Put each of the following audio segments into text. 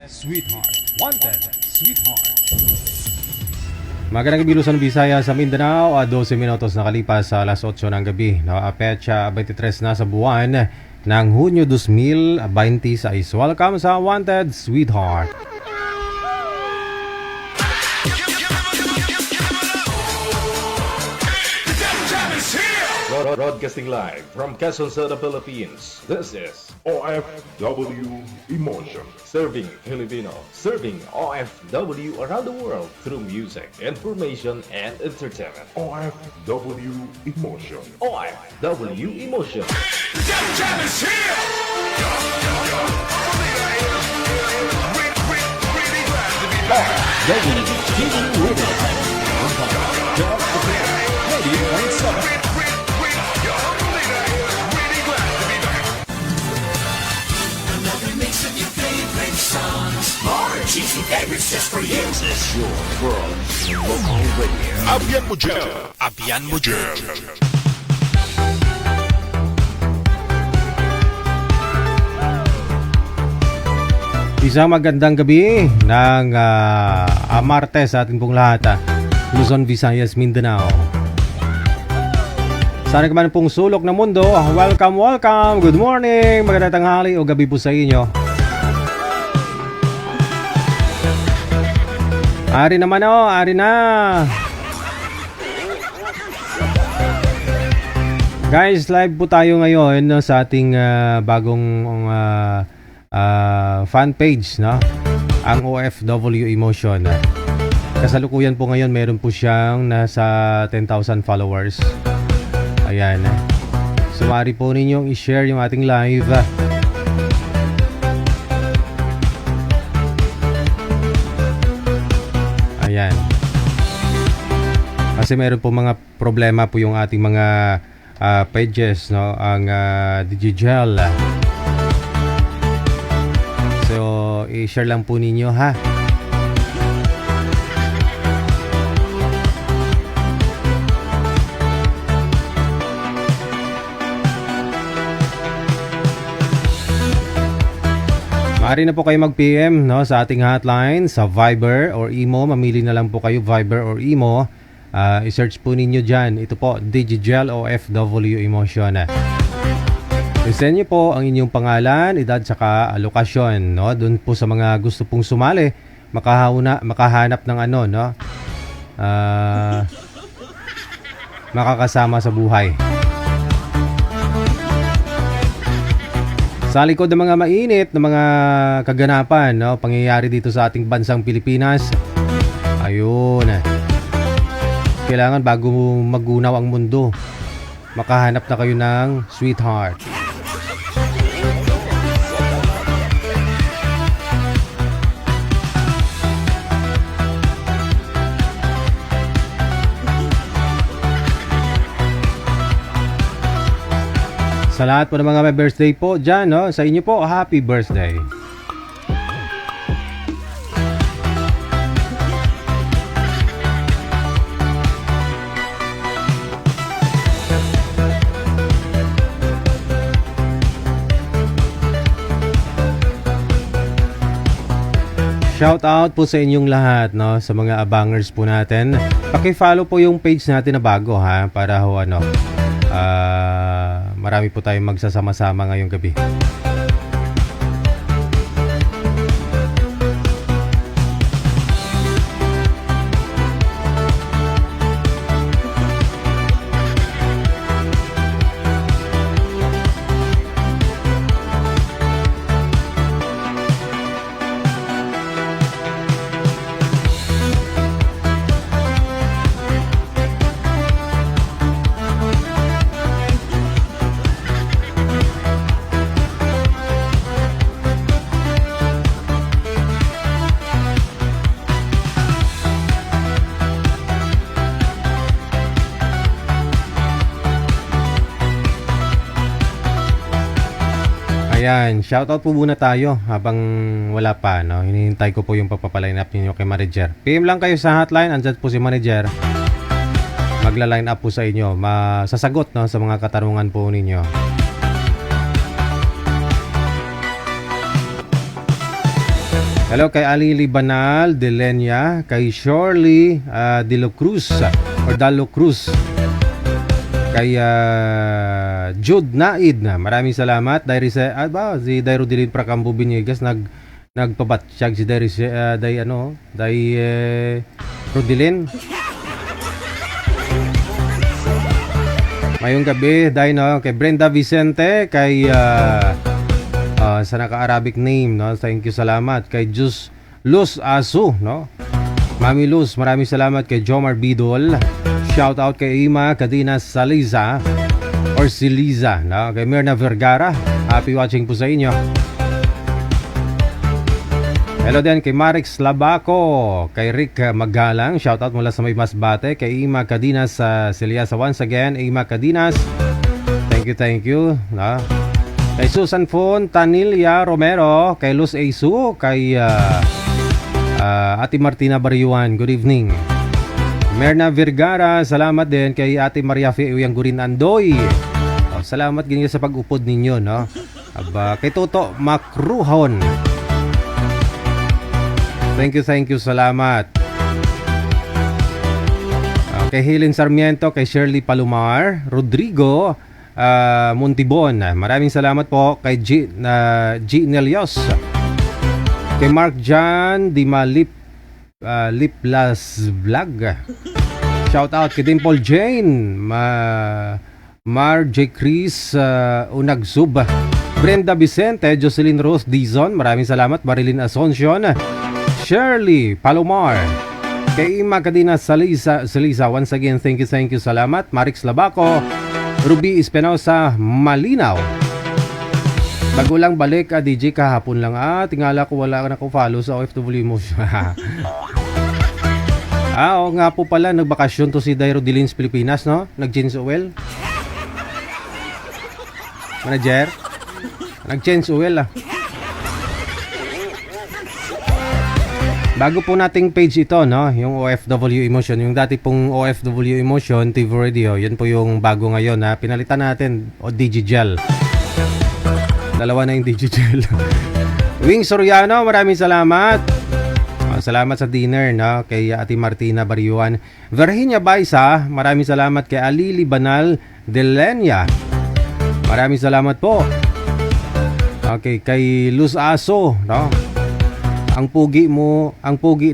Sweetheart, wanted, sweetheart. Magandang gabi Luzon, Visayas sa Mindanao. 12 minutos nakalipas sa alas 8 ng gabi. Petsa 23 na sa buwan ng Hunyo 2026. Welcome sa Wanted, Sweetheart. Broadcasting live from Quezon City, Philippines. This is OFW Emotion. Serving Filipino, serving OFW around the world through music, information, and entertainment. OFW Emotion. OFW Emotion. Favorites just for you. This is your world local radio. Abyan mo dyan. Abyan mo dyan. Isang magandang gabi ng Martes sa ating pong lahat. Luzon, Visayas, Mindanao. Sana naman pong sulok ng mundo. Welcome, welcome. Good morning. Magandang tanghali o gabi po sa inyo. Ari naman ari na. Guys, live po tayo ngayon sa ating bagong fan page, no? Ang OFW Emotion. Kasalukuyan po ngayon, meron po siyang nasa 10,000 followers. Ayan. Sumari po ninyong i-share yung ating live. Ayan. Kasi meron po mga problema po yung ating mga pages, no? Ang Digigel. So, i-share lang po ninyo, ha? Maaari na po kayo mag-PM, no, sa ating hotline sa Viber or Imo. Mamili na lang po kayo Viber or Imo. I-search po ninyo dyan. Ito po, Digigel OFW Emotion. I-send nyo po ang inyong pangalan, edad, saka lokasyon, no? Doon po sa mga gusto pong sumali, makahanap ng ano, no? Makakasama sa buhay. Sa likod ng mga mainit na mga kaganapan, no, pangyayari dito sa ating bansang Pilipinas, ayun, kailangan bago magunaw ang mundo, makahanap na kayo ng sweetheart. Sa lahat po ng mga may birthday po dyan, no? Sa inyo po, happy birthday. Shout out po sa inyong lahat, no? Sa mga abangers po natin. Paki-follow po yung page natin na bago, ha? Para ho, ano, marami po tayong magsasama-sama ngayong gabi. Ayan, shoutout po muna tayo habang wala pa, no? Hinihintay ko po yung pagpapaline up ninyo kay manager. PM lang kayo sa hotline, andyan po si manager. Magla-line up po sa inyo, masasagot, no, sa mga katarungan po ninyo. Hello kay Alili Banal, Delenia, kay Shirley De La Cruz or Dalo Cruz. Kay Jude Naid, maraming salamat. Dairy si Dairo Dilin Prakambo Biniegas nagpabatsyag si Dairy Rodilin. Mayong gabi dahil kay Brenda Vicente, kay sa naka-Arabic name, no? Thank you, salamat. Kay Luz Asu, no? Mami Luz, maraming salamat. Kay Jomar Bidol, shout out kay Ima Cadena Saliza or Siliza, no? Kay Mirna Vergara, happy watching po sa inyo. Hello din kay Marix Labaco, kay Rick Magalang, shout out mula sa May Masbate, kay Ima Cadinas sa Siliasa once again, Ima Cadinas, thank you, no? Kay Susan Fon, Tanilia Romero, kay Luz Eisu, kay Ate Martina Bariuan, good evening. Merna Vergara, salamat din kay Ate Maria Feyang Gurin Andoy. Salamat ganyan sa pag-upod ninyo, no? Kay Toto Macruhon, thank you, salamat. Kay Helen Sarmiento, kay Shirley Palomar, Rodrigo Montibon, maraming salamat po. Kay G Nelios, kay Mark John Liplas Vlog, shout out kay Dimple Jane, Mar J. Chris Unagsub, Brenda Vicente, Jocelyn Rose Dizon, maraming salamat. Marilyn Asuncion, Shirley Palomar, kay Ima Cadena Saliza, once again, thank you, salamat. Marix Labaco, Ruby Espinosa Malinaw, bago lang balik DJ kahapon lang tingala ko wala na ko follow sa OFW mo. Oo nga po pala, nagbakasyon to si Dairo Dilins Pilipinas, no? Nag-change oil manager, nag-change oil Bago po nating page ito, no, yung OFW Emotion, yung dati pong OFW Emotion TV Radio, yun po yung bago ngayon, ha. Pinalitan natin o Digigel. Dalawa na yung Digigel. Wing Soriano, maraming salamat. Salamat sa dinner, no, kay Ate Martina Bariuan. Virginia Baisa, maraming salamat. Kay Alili Banal Delenia, maraming salamat po. Okay, kay Luz Aso, no. Ang pugi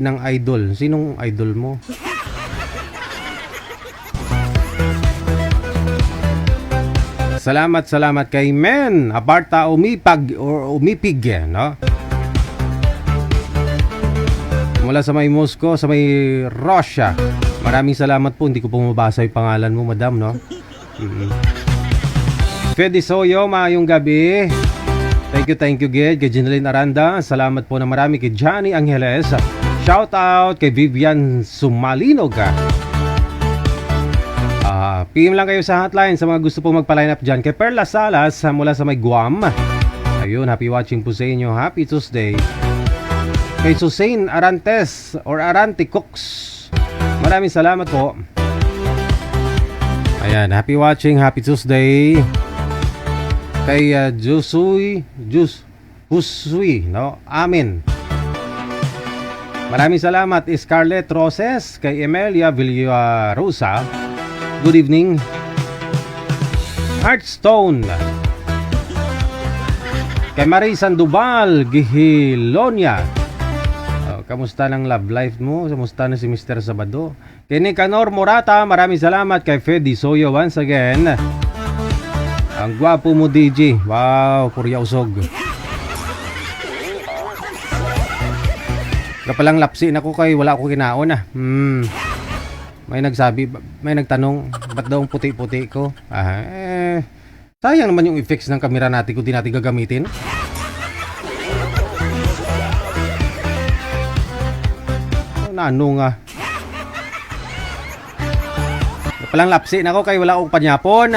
ng idol. Sinong idol mo? Salamat kay Men Aparta Umipig, no? Mula sa may Moscow, sa may Russia. Maraming salamat po. Hindi ko po mabasa yung pangalan mo, madam, no? Fede Soyo, maayong gabi. Thank you, Ged. Kay Jeneline Aranda, salamat po na marami. Kay Johnny Angeles, shout out. Kay Vivian Sumalinog. PM lang kayo sa hotline sa mga gusto po magpa-line up dyan. Kay Perla Salas, mula sa may Guam. Ayun, happy watching po sa inyo. Happy Tuesday. Kay Susain Arantes or Arante Cooks, maraming salamat po. Ayan, happy watching. Happy Tuesday. Kay Husui, no? Amin. Maraming salamat. Scarlett Roses, kay Emelia Villarosa, good evening. Heartstone, kay Marie Sandoval Gihilonia, kamusta ng love life mo? Kamusta na si Mr. Sabado? Kay Nicanor Morata, maraming salamat. Kay Fedi Soyo once again, ang gwapo mo DJ. Wow, purya usog. Kapalang lapsi na ko kay wala ako kinaon May nagtanong, ba't daw ang puti-puti ko? Sayang naman yung effects ng kamera natin kung di natin gagamitin. Ano nga? Kapalang lapsi na ko kay wala akong panyapon.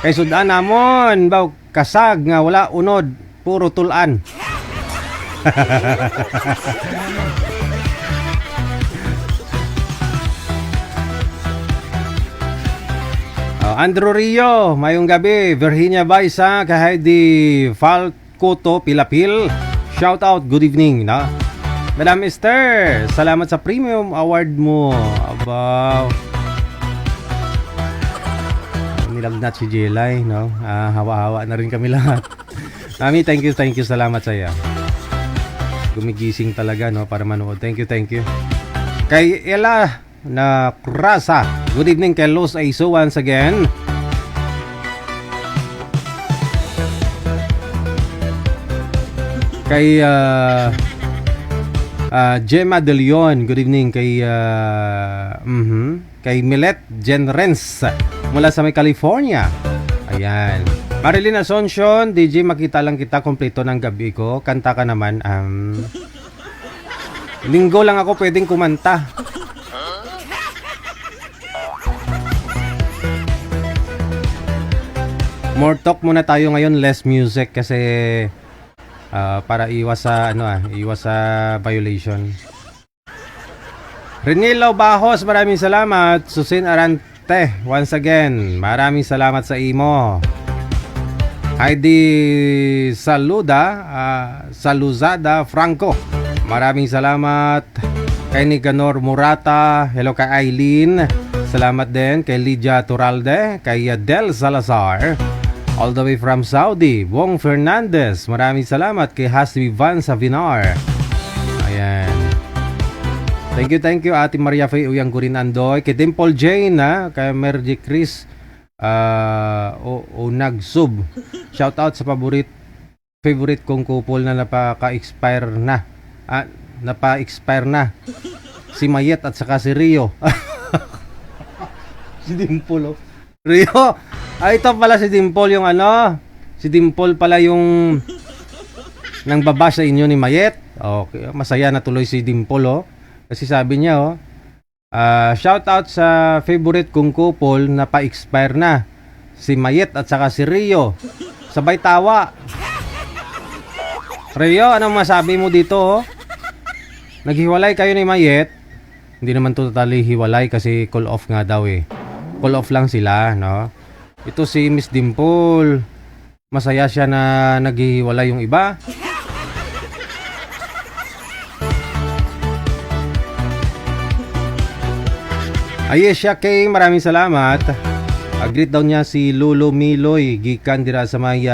Kay sudan namon, baw kasag nga wala unod, puro tulan. Andrew Rio, mayong gabi. Virginia Baisa, kay Heidi Koto Pilapil. Shout out, good evening, no? Madam Esther, salamat sa premium award mo. Aba, nilagnat si Jelay, no? Hawa-hawa na rin kami lahat. Mami, thank you, salamat sa iyo. Gumigising talaga, no, para manood. Thank you. Kay Ella na Krasa, good evening kay Los Aiso once again. Kay Gemma De Leon, good evening kay kay Milet Genrens mula sa may California. Ayan. Marilyn Asuncion, DJ, makita lang kita kompleto ng gabi ko. Kanta ka naman. Linggo lang ako pwedeng kumanta. More talk muna tayo ngayon, less music kasi para iwas sa violation. Renilo Bajos, maraming salamat. Susin Arante, once again, maraming salamat sa imo. Heidi Saluzada Franco, maraming salamat. Kay Nicanor Murata, hello kay Aileen, salamat din. Kay Lydia Turalde, kay Del Salazar, all the way from Saudi. Wong Fernandez, maraming salamat. Kay Hasbi Van Savinar, ayan. Thank you Ate Maria Faye Uyang Gurin Andoy. Kay Dimple Jane, kay Mergy Chris Nagsub, shout out sa favorite kong couple na napa-expire na si Mayet at saka si Rio. Si Dimple, Rio, ito pala si Dimple yung si Dimple pala yung nang baba sa inyo ni Mayet. Okay, masaya na tuloy si Dimple, kasi sabi niya shout out sa favorite kong couple na pa-expire na, si Mayet at saka si Rio. Sabay tawa. Rio, anong masabi mo dito? Naghiwalay kayo ni Mayet? Hindi naman totally hiwalay kasi call off nga daw Call off lang sila, no? Ito si Miss Dimple, masaya siya na naghiwalay yung iba. Ayesha Kay, maraming salamat. Greet daw niya si Lolo Miloy, gikan dira sa may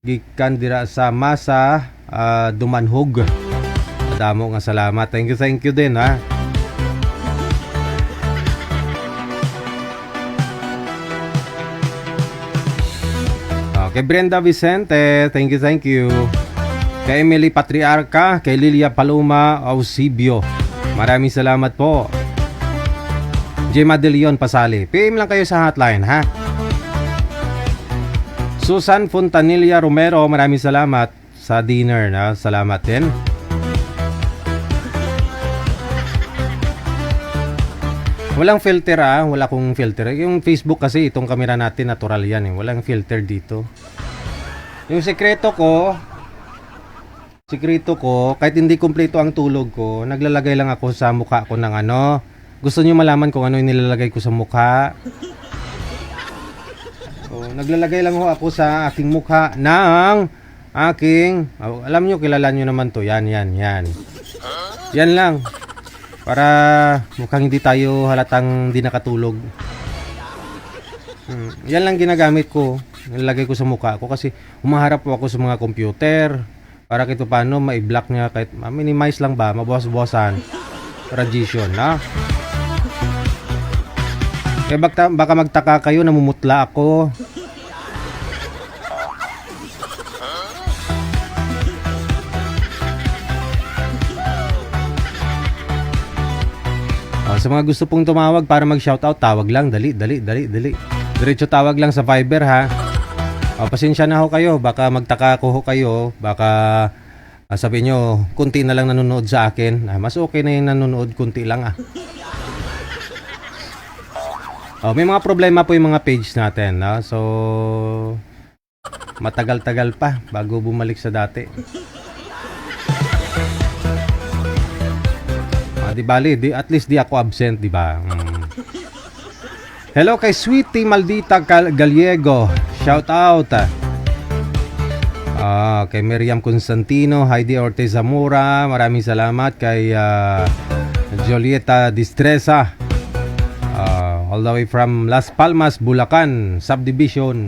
gikan dira sa Masa Dumanhog. Damo nga salamat. Thank you din, ha. Kay Brenda Vicente, thank you. Kay Emily Patriarca, kay Lilia Paloma Eusebio, maraming salamat po. Gemma De Leon Pasali, PM lang kayo sa hotline, ha. Susan Fontanilla Romero, maraming salamat sa dinner, na. Salamat din. Walang filter, wala kong filter. Yung Facebook kasi, itong kamera natin natural yan, walang filter dito. Yung sekreto ko, kahit hindi kumpleto ang tulog ko, naglalagay lang ako sa mukha ko ng gusto niyo malaman kung ano yung nilalagay ko sa mukha? So, naglalagay lang ako sa aking mukha ng aking, alam niyo, kilala niyo naman to, yan. Yan lang. Para mukhang hindi tayo halatang di nakatulog. Yan lang ginagamit ko. Nilalagay ko sa mukha ko kasi humaharap po ako sa mga computer. Para kito paano ma-block niya kahit minimize lang ba, mabawas-bawasan. Tradition, na. Kaya baka magtaka kayo, namumutla ako. Sa mga gusto pong tumawag para mag-shoutout, tawag lang, dali. Diretso tawag lang sa Viber, ha. Pasensya na ho kayo, baka magtaka ko kayo, baka sabi nyo, kunti na lang nanonood sa akin. Mas okay na yung nanonood, kunti lang, may mga problema po yung mga page natin, no? So matagal-tagal pa bago bumalik sa dati. Di bali, at least di ako absent, di ba? Hello kay Sweetie Maldita Gallego. shout out. Kay Miriam Constantino, Heidi Ortiz Zamora, maraming salamat kay Julieta Distresa, all the way from Las Palmas, Bulacan Subdivision.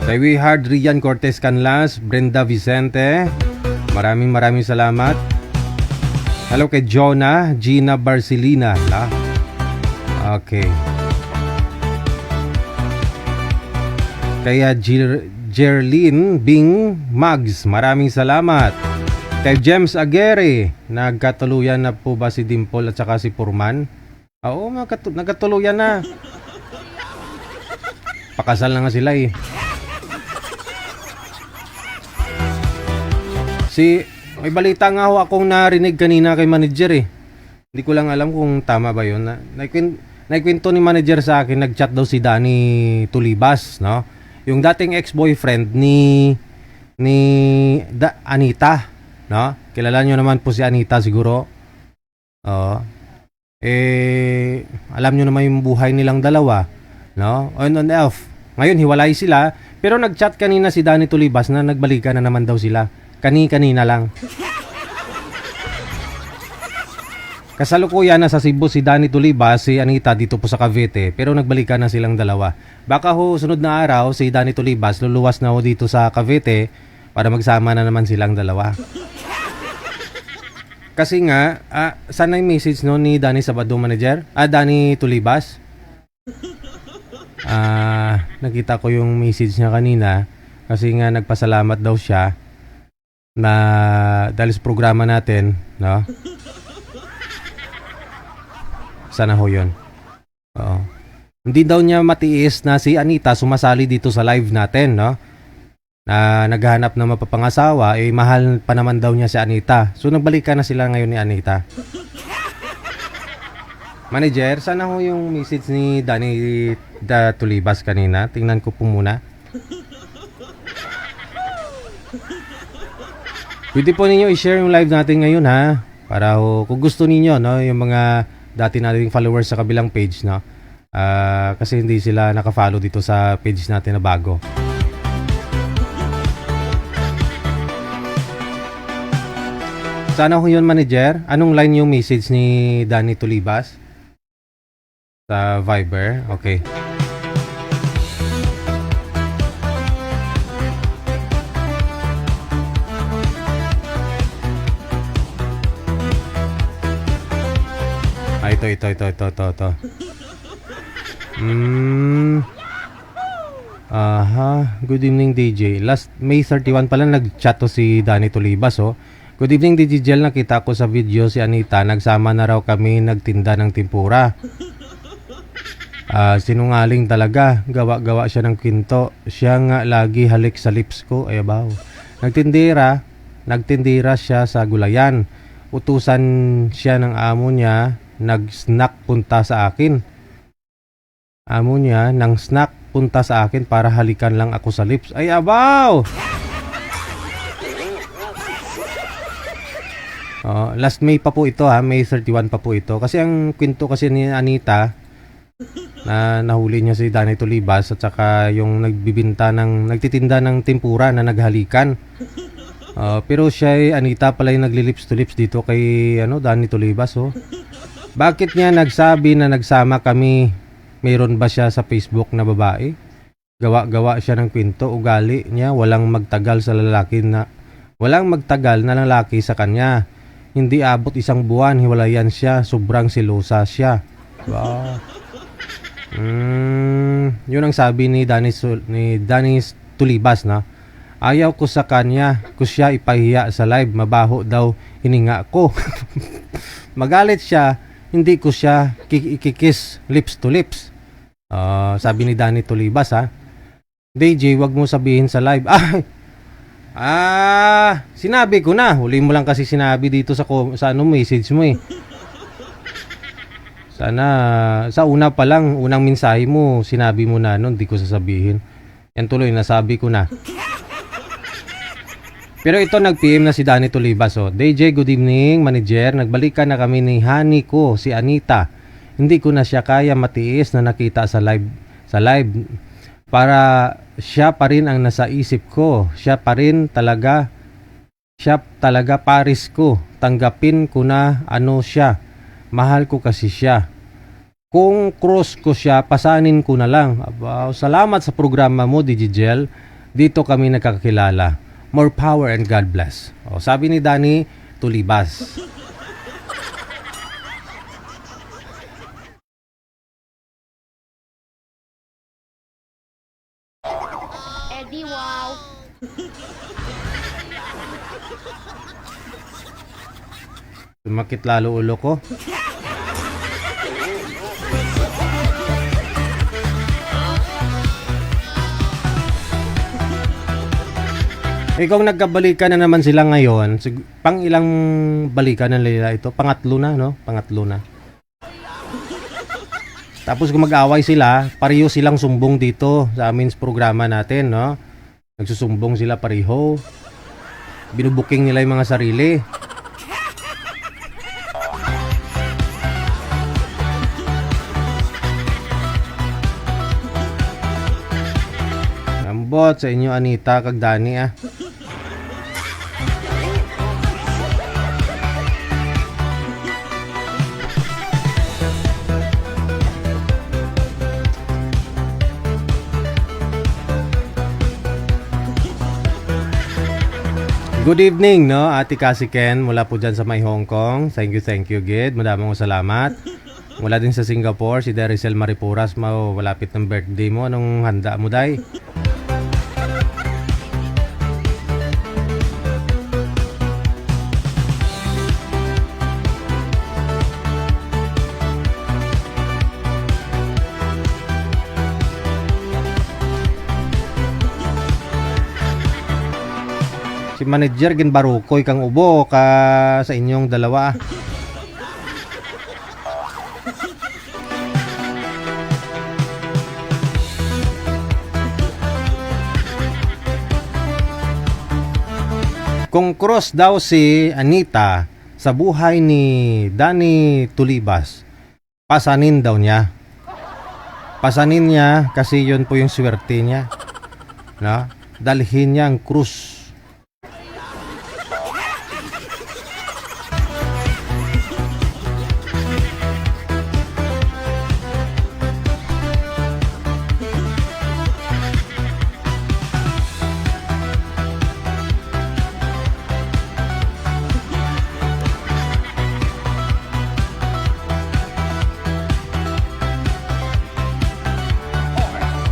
Kay Wihard Rian Cortez Canlas, Brenda Vicente, maraming salamat. Hello kay Jonah, Gina Barcelina. Okay. Kaya Jerlyn Bing Mags, maraming salamat. Kay James Aguirre, nagkatuluyan na po ba si Dimple at saka si Purman? Oo, nagkatuluyan na. Pakasal na nga sila eh. May balita nga ho akong narinig kanina kay manager eh. Hindi ko lang alam kung tama ba yun. Naikwento ni manager sa akin, nag-chat daw si Danny Tulibas, no? Yung dating ex-boyfriend ni Anita, no? Kilala nyo naman po si Anita siguro. Alam nyo naman yung buhay nilang dalawa, no? On and off. Ngayon hiwalay sila, pero nag-chat kanina si Danny Tulibas na nagbalikan na naman daw sila. Kanina lang. Kasalukuyan na sa Cebu si Danny Tulibas, si Anita dito po sa Cavite, pero nagbalikan na silang dalawa. Baka ho sunod na araw si Danny Tulibas luluwas na ho dito sa Cavite para magsama na naman silang dalawa. Kasi nga, sana yung message no ni Danny Sabado manager? Danny Tulibas? Nakita ko yung message niya kanina kasi nga nagpasalamat daw siya na dahil sa programa natin, no? Sana ho yun. Oo. Hindi daw niya matiis na si Anita sumasali dito sa live natin, no? Na naghahanap ng mapapangasawa, mahal pa naman daw niya si Anita. So nagbalikan na sila ngayon ni Anita. Manager, sana ho yung message ni Danny Tulibas kanina. Tingnan ko po muna. Pwede po ninyo i-share yung live natin ngayon ha. Para kung gusto ninyo, no, yung mga dati nating followers sa kabilang page, no. Kasi hindi sila naka-follow dito sa page natin na bago. Sana ko yun manager. Anong line yung message ni Danny Tulibas? Sa Viber. Okay. Ito. Good evening DJ. Last May 31 pala nag-chat to si Danny Tulibas, oh. Good evening DJ Jel, nakita ko sa video si Anita, nagsama na raw kami nagtinda ng tempura. Sinungaling talaga, gawa siya ng kwento. Siya nga lagi halik sa lips ko, ayabaw. Nagtindira siya sa gulayan. Utusan siya ng amo niya, nag-snack punta sa akin. Amo niya ng snack punta sa akin para halikan lang ako sa lips. Ay abaw! Last May pa po ito ha, May 31 pa po ito. Kasi ang kwento kasi ni Anita na nahuli niya si Danny Tulibas at saka yung nagtitinda ng tempura na naghalikan. Pero siya Anita pala yung nagli-lips to lips dito kay Danny Tulibas, oh. Bakit niya nagsabi na nagsama kami? Mayroon ba siya sa Facebook na babae? Gawa siya ng kwento, ugali niya walang magtagal na lalaki sa kanya. Hindi abot isang buwan, hiwalayan siya, sobrang selosa siya. Wow. Yun ang sabi ni Danny Tulibas, na ayaw ko sa kanya, ko siya ipahiya sa live, mabaho daw hininga ko. Magalit siya, hindi ko siya kikikis lips to lips. Sabi ni Danny Tulibas, ha. DJ, wag mo sabihin sa live. Sinabi ko na. Huli mo lang kasi sinabi dito sa message mo eh. Sana sa una pa lang, unang mensahe mo, sinabi mo na hindi ko sasabihin. Yan tuloy, nasabi ko na. Pero ito nag-PM na si Danny Tulibas. Oh. DJ, good evening, manager. Nagbalikan na kami ni honey ko, si Anita. Hindi ko na siya kaya matiis na nakita sa live. Para siya pa rin ang nasa isip ko. Siya talaga paris ko. Tanggapin ko na ano siya. Mahal ko kasi siya. Kung cross ko siya, pasanin ko na lang. Aba, salamat sa programa mo, Digigel. Dito kami nagkakilala. More power and God bless. O, sabi ni Danny Tulibas. Eddie, wow. Sumakit lalo ulo ko. Kung nagkabalikan na naman sila ngayon, pang ilang balikan na nila ito? Pangatlo na, no? Pangatlo na. Tapos kung mag-away sila, pareho silang sumbong dito sa amin sa programa natin, no? Nagsusumbong sila pareho. Binubuking nila yung mga sarili. Ambot sa inyo, Anita, kag Danny, ah. Good evening, no? Ate Cassie Ken mula po dyan sa may Hong Kong. Thank you, Gid. Madaming salamat. Mula din sa Singapore, si Dericel Maripuras. Malapit ng birthday mo. Anong handa mo, Day? Si manager ginbarukoy kang ubo ka sa inyong dalawa. Kung cross daw si Anita sa buhay ni Danny Tulibas, pasanin daw niya. Pasanin niya kasi yun po yung swerte niya. No? Dalhin niya ang krus.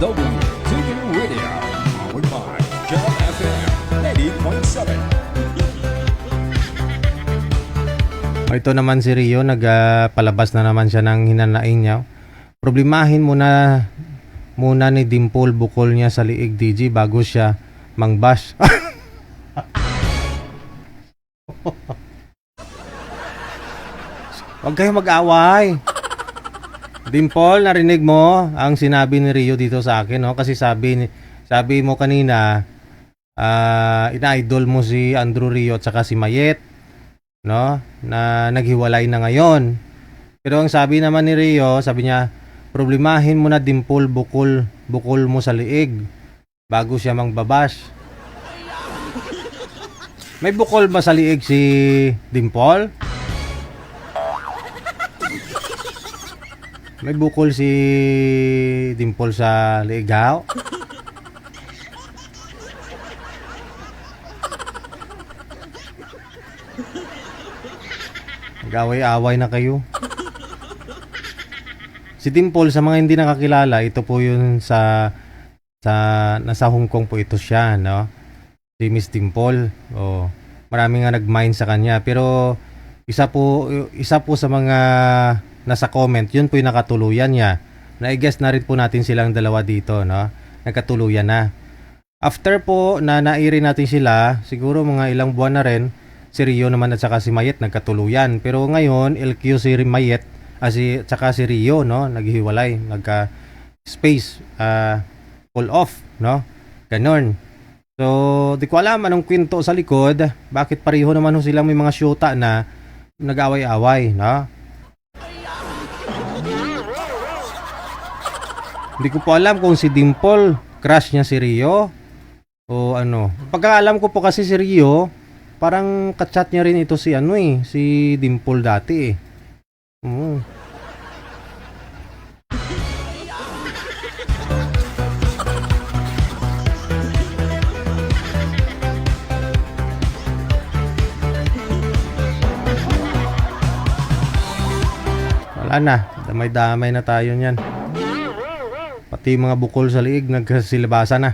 WTV Radio, powered by Jam FM 80.7. Ito naman si Rio, nagpalabas na naman siya ng hinanaing niya. Problemahin muna ni Dimple bukol niya sa liig, DJ, bago siya mangbash. Huwag kayo mag-away. Dimple, narinig mo ang sinabi ni Rio dito sa akin, no? Kasi sabi mo kanina, ina-idol mo si Andrew Rio at saka si Mayet, no? Na naghiwalay na ngayon. Pero ang sabi naman ni Rio, sabi niya, problemahin mo na Dimple bukol mo sa liig bago siya mangbabash. May bukol ba sa liig si Dimple? May bukol si Dimple sa ligaw? Nag-away-away na kayo. Si Dimple, sa mga hindi nakakilala, ito po yun nasa Hong Kong po ito siya, no? Si Miss Dimple. Oh, marami nga nag-mind sa kanya. Pero isa po sa mga nasa comment, yun po yung nakatuluyan niya. Na-guess na rin po natin silang dalawa dito, no? Nagkatuluyan na. After po na nairi natin sila, siguro mga ilang buwan na rin, si Rio naman at saka si Mayet nagkatuluyan. Pero ngayon, LQ si Mayet at saka si Rio, no? Naghihiwalay, nagka-space, pull off, no? Ganon. So, di ko alam anong kwento sa likod. Bakit pareho naman ho silang may mga syota na nag-away-away, no? Hindi ko po alam kung si Dimple, crush niya si Rio o ano. Pagkaalam ko po kasi si Rio, parang kachat niya rin ito si ano eh, si Dimple dati eh. Oo. Wala na, damay-damay na tayo niyan. Pati mga bukol sa liig nagkasilabasan na.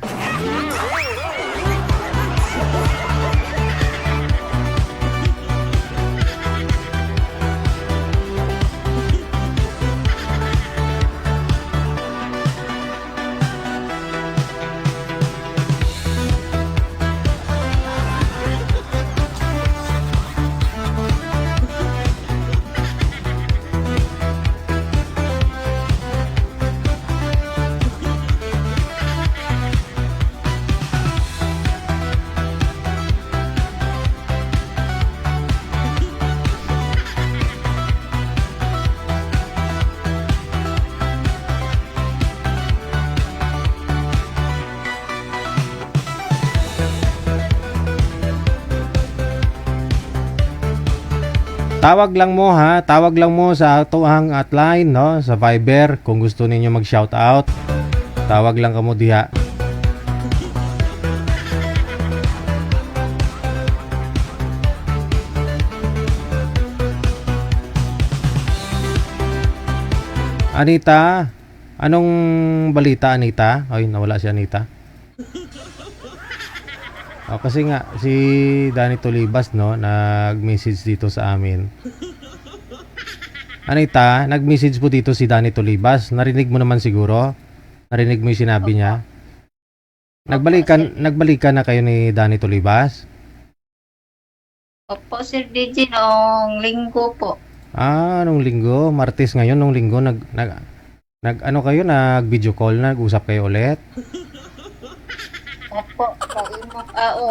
Tawag lang mo ha, tawag lang mo sa tuang hotline, no, sa Viber kung gusto ninyo mag-shoutout. Tawag lang kamo diha. Anita, anong balita Anita? Ay, nawala si Anita. Oh, kasi nga si Danny Tolibas no nag-message dito sa amin. Anita, nag-message po dito si Danny Tolibas. Narinig mo naman siguro? Narinig mo 'yung sinabi niya? Nagbalikan na kayo ni Danny Tolibas? Opo, Sir DJ, noong linggo po. Ah, nung linggo, Martes ngayon, nung linggo ano kayo, nag-video call, nag-usap kayo ulit? Opo,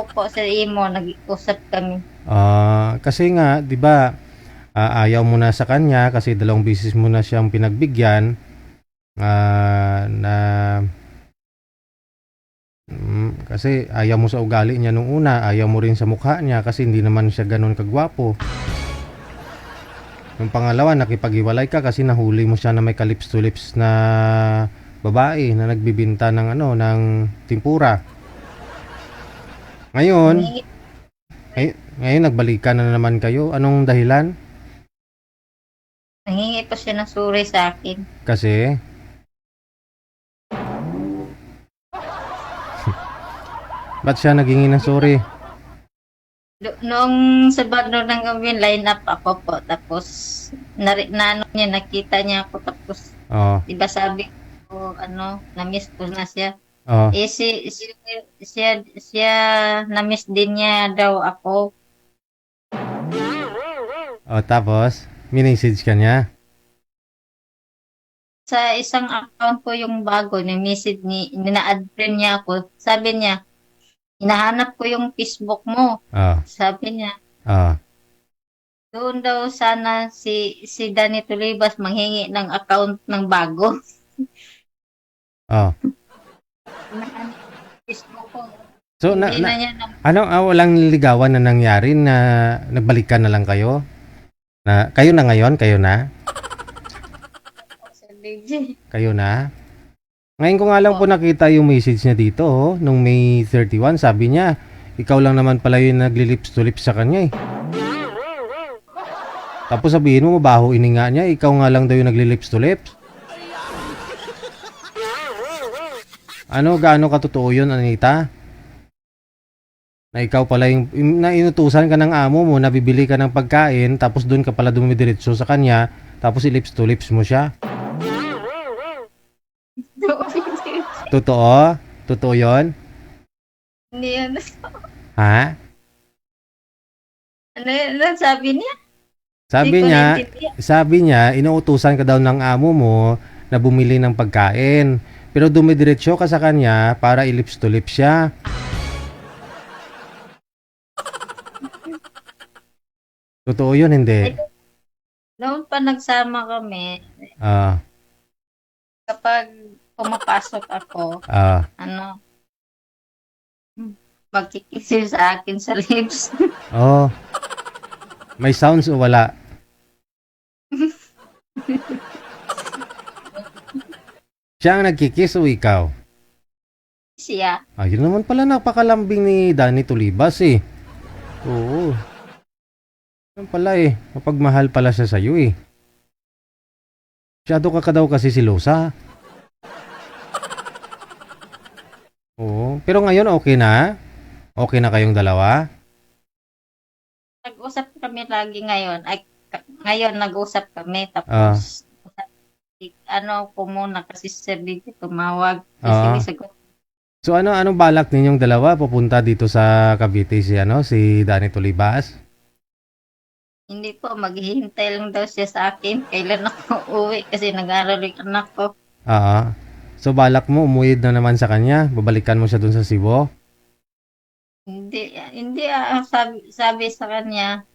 opo, Sir Imo, nag-usap kami. Kasi nga, 'di ba, ayaw mo na sa kanya kasi 2 beses mo na siyang pinagbigyan kasi ayaw mo sa ugali niya nung una, ayaw mo rin sa mukha niya kasi hindi naman siya ganoon kagwapo. Yung pangalawa, nakipag-iwalay ka kasi nahuli mo siya na may ka-lips to lips na babae na nagbibinta ng ng timpura. Ngayon, nagbalikan na naman kayo. Anong dahilan? Nangingi po siya ng suri sa akin. Kasi ba't siya naghingi ng sorry? Noong Sabado ng gabi, line up ako po. Tapos, nakita niya ako. Tapos, Oo. diba sabi ko, na-miss ko na siya. Oo. Siya, na-miss din niya daw ako. Tapos, minessage ka niya? Sa isang account ko yung bago, nina-add friend niya ako. Sabi niya, hinahanap ko yung Facebook mo. Sabi niya, doon daw sana si Danny Tolibas manghingi ng account ng bago. Facebook ko. So, Hindi na niya walang ligawan na nangyari na nagbalikan na lang kayo? Na, kayo na ngayon? Kayo na? Kayo na? Ngayon ko nga lang po nakita yung message niya dito, nung May 31, sabi niya, ikaw lang naman pala yung nagli-lips to lips sa kanya eh. Tapos sabihin mo, mabaho ininga niya, ikaw nga lang daw yung nagli-lips to lips. Gaano katotoo yun, Anita? Na ikaw pala yung, na inutusan ka ng amo mo, na bibili ka ng pagkain, tapos doon ka pala dumidiretso sa kanya, tapos i-lips to lips mo siya. Totoo? Totoo yun? Hindi yan. Ha? Ano sabi niya? Sabi niya, inuutusan ka daw ng amo mo na bumili ng pagkain. Pero dumidiretso ka sa kanya para i-lips to lips siya. Totoo yun, hindi? Noon pa nagsama kami, Ah, kapag pumapasok ako, ah, ano, magkikisil sa akin sa lips. oh. May sounds o wala? Siya ang nagkikiss o ikaw? Siya. Ayun naman pala, napakalambing ni Danny Tulibas eh. Oo. Yan pala eh. Mapagmahal pala siya sa'yo eh. Masyado ka daw kasi silosa. Oo. Pero ngayon okay na? Okay na kayong dalawa? Nag-usap kami lagi ngayon. Ngayon nag-usap kami. Ah. Tapos, ano ko muna kasi si Sir Didi tumawag. Ah. Kasi sagot, So anong balak ninyong dalawa pupunta dito sa Cavite si Danny Tulibas? hindi po, maghihintay lang daw siya sa akin. Kailan ako uwi kasi nag-aaral yung anak ko. Ah. So balak mo umuwi na naman sa kanya? Babalikan mo siya dun sa Cebu? Hindi sabi sa kanya,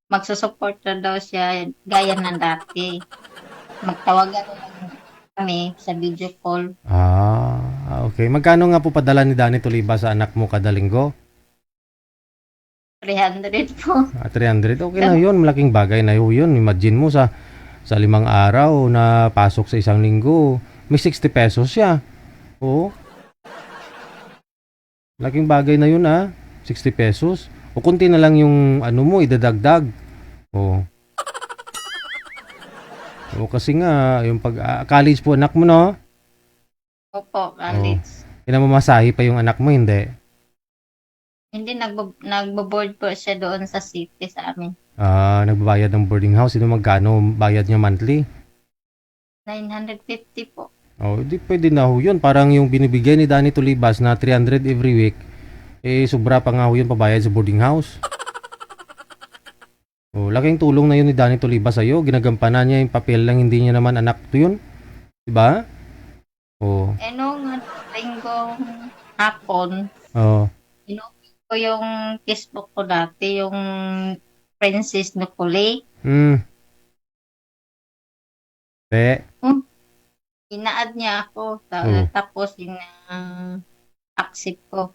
magsusupport na daw siya gaya ng dati. Magtawagan lang kami sa video call. Ah, okay. Magkano nga po padala ni Danny Tulibas sa anak mo kada linggo? 300 po. 300. Okay na yun. Malaking bagay na yun. Imagine mo sa 5 araw na pasok sa isang linggo, may 60 pesos siya. Oo. Malaking bagay na yun 60 pesos. O kunti na lang yung ano mo, idadagdag. Oo. O kasi nga, yung college po anak mo, no? Opo, college. Pinamamasahe pa yung anak mo, hindi? Hindi, nagbo-board po siya doon sa city sa amin. Nagbabayad ng boarding house. Sino magkano bayad niya monthly? 950 po. Oh, hindi pwede na ho yun. Parang yung binibigay ni Danny Tulibas na 300 every week, sobra pa nga ho yun pabayad sa boarding house. Oh, laking tulong na yun ni Danny Tulibas sa'yo. Ginagampanan niya yung papel lang, hindi niya naman anak to yun. Diba? Oh. Nung linggong hapon, Oh. inopen ko yung Facebook ko dati, yung Princess Nicolay. Ina-add niya ako. Tapos, accept ko.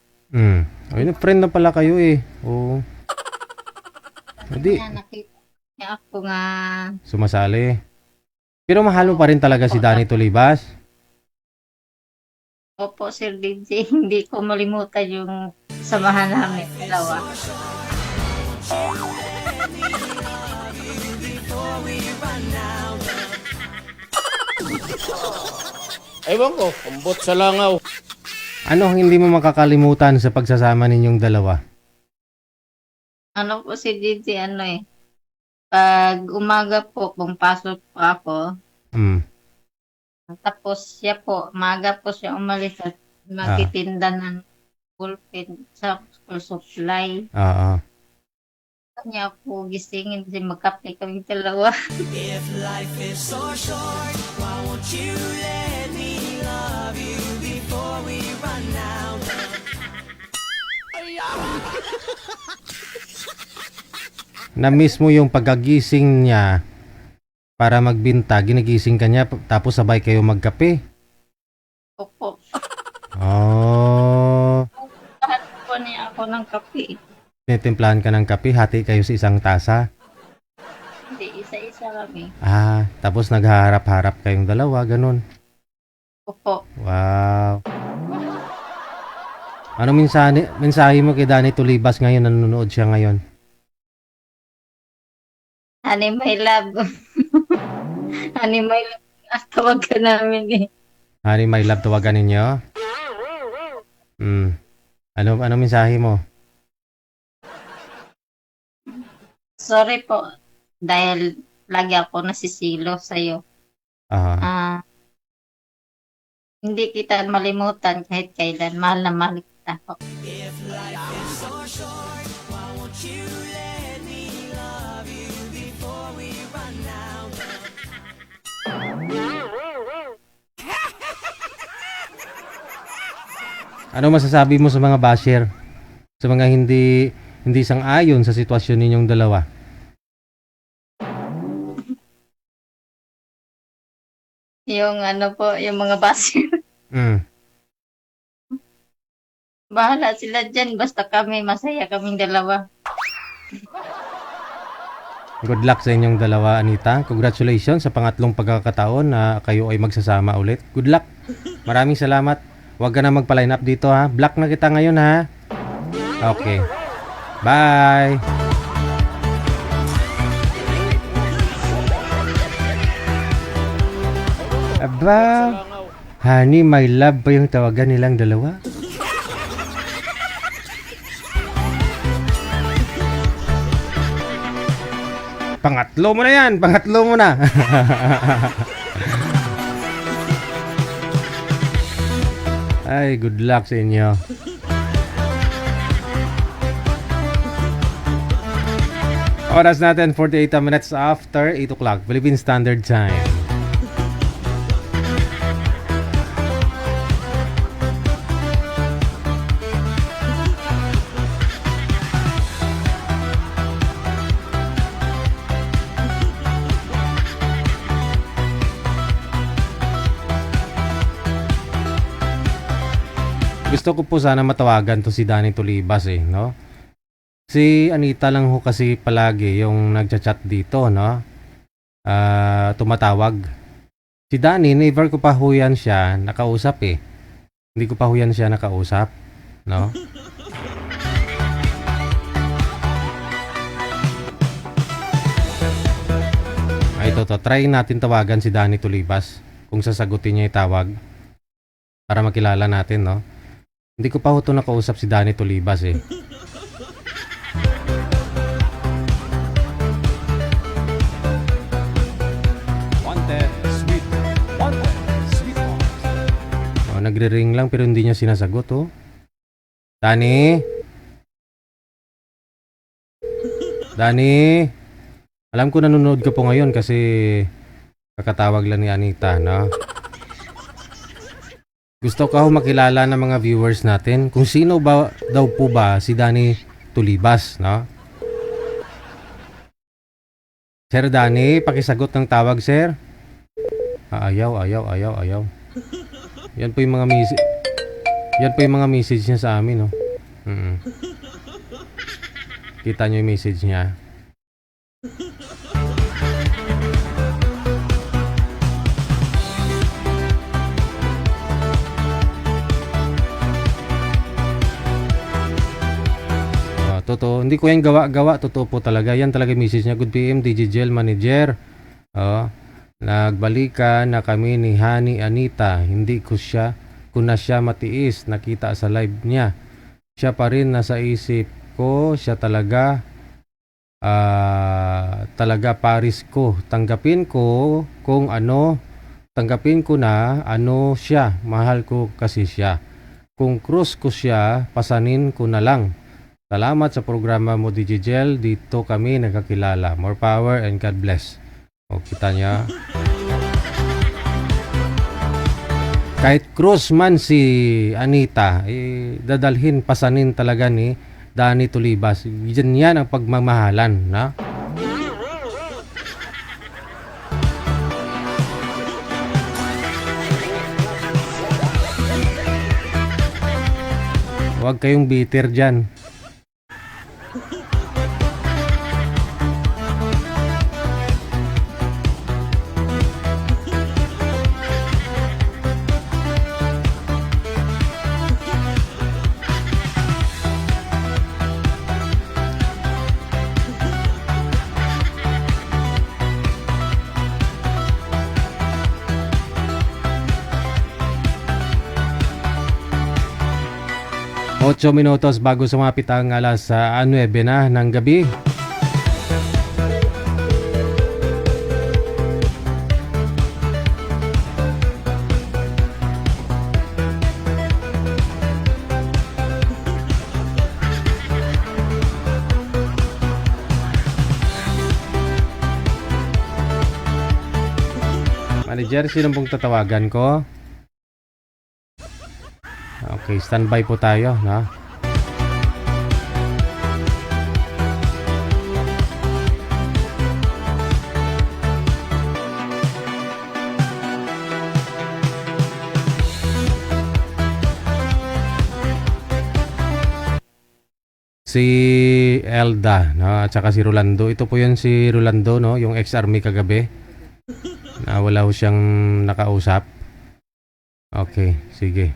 Ay, friend na pala kayo eh. Oo. Hindi. Nakita niya ako nga. Sumasali. Pero mahal mo pa rin talaga si Danny Tulibas? Opo, Sir DJ. Hindi ko malimutan yung samahan namin dalawa. Ewan ko, kumbot sa langaw. Ano ang hindi mo makakalimutan sa pagsasama ninyong dalawa? Ano po si DJ, pag umaga po, pumpasok po ako, tapos siya po, umaga po siya umalis at magtitinda ng ballpen sa school supply. Kanya po gisingin kasi magkape kami dalawa. If life is so short, why won't you let me love you before we run out? Na-miss mo yung pagkagising niya para magbinta, ginigising ka niya tapos sabay kayo magkape? Opo. Oh. Lahat po niya ako ng kape. Tinitimplahan ka ng kape, hati kayo sa isang tasa? Hindi, isa-isa kami. Tapos naghaharap-harap kayong dalawa, ganun. Opo. Wow. Ano mensahe mo kay Danny Tulibas ngayon, nanonood siya ngayon? Honey, my love. Honey, my love. Tawag ka namin eh. Honey, my love, tawagan ninyo? Ano mensahe mo? Sorry po. Dahil lagi ako nasisilo sa'yo. Hindi kita malimutan kahit kailan. Mahal na mahal kita po. If life is so short, why won't you let me love you before we run out? Ano masasabi mo sa mga basher? Sa mga hindi sang-ayon sa sitwasyon ninyong dalawa? Yung ano po, yung mga basir. Mm. Bahala sila dyan. Basta kami, masaya kaming dalawa. Good luck sa inyong dalawa, Anita. Congratulations sa pangatlong pagkakataon na kayo ay magsasama ulit. Good luck. Maraming salamat. Huwag ka na magpa-line up dito ha. Block na kita ngayon ha. Okay. Bye. Aba, honey, my love pa yung tawagan nilang dalawa. Pangatlo mo na yan, pangatlo mo na. Ay, good luck sa inyo. Oras natin, 48 minutes after 8 o'clock, Philippine Standard Time. Gusto ko po sana matawagan to si Danny Tulibas no? Si Anita lang ho kasi palagi yung nagchat-chat dito, no? Tumatawag. Si Danny, never ko pa ho yan siya nakausap Hindi ko pa ho yan siya nakausap, no? Ay, try natin tawagan si Danny Tulibas kung sasagutin niya yung tawag para makilala natin, no? Hindi ko pa ho ito nakausap si Danny Tulibas Nagre-ring lang pero hindi niya sinasagot Danny? Danny? Alam ko nanonood ka po ngayon kasi kakatawag lang ni Anita, no? Gusto ko makilala ng mga viewers natin kung sino ba daw po ba si Danny Tulibas, no? Sir Danny, pakisagot ng tawag, sir. Ayaw. Yan po yung mga message niya sa amin, no? Kita niyo yung message niya. Totoo. Hindi ko yan gawa-gawa. Totoo po talaga. Yan talaga yung message niya. Good PM, DJ Gel Manager. Nagbalikan na kami ni Honey Anita. Hindi ko na siya matiis. Nakita sa live niya. Siya pa rin nasa isip ko. Siya talaga paris ko. Tanggapin ko kung ano. Tanggapin ko na ano siya. Mahal ko kasi siya. Kung cruise ko siya, pasanin ko na lang. Salamat sa programa mo, DJ Gel. Dito kami nagkakilala. More power and God bless. O, kita niya. Kahit cruise man si Anita, dadalhin, pasanin talaga ni Danny Tulibas. Yan ang pagmamahalan, na? Huwag kayong bitter dyan. Ocho minutos bago sumapit ang alas 9 na ng gabi. Manager, sino pong tatawagan ko? Okay, standby po tayo, no? si Elda, no? At saka si Rolando. Ito po yun si Rolando, no? Yung ex-army kagabi. Na wala ho siyang nakausap. Okay, sige.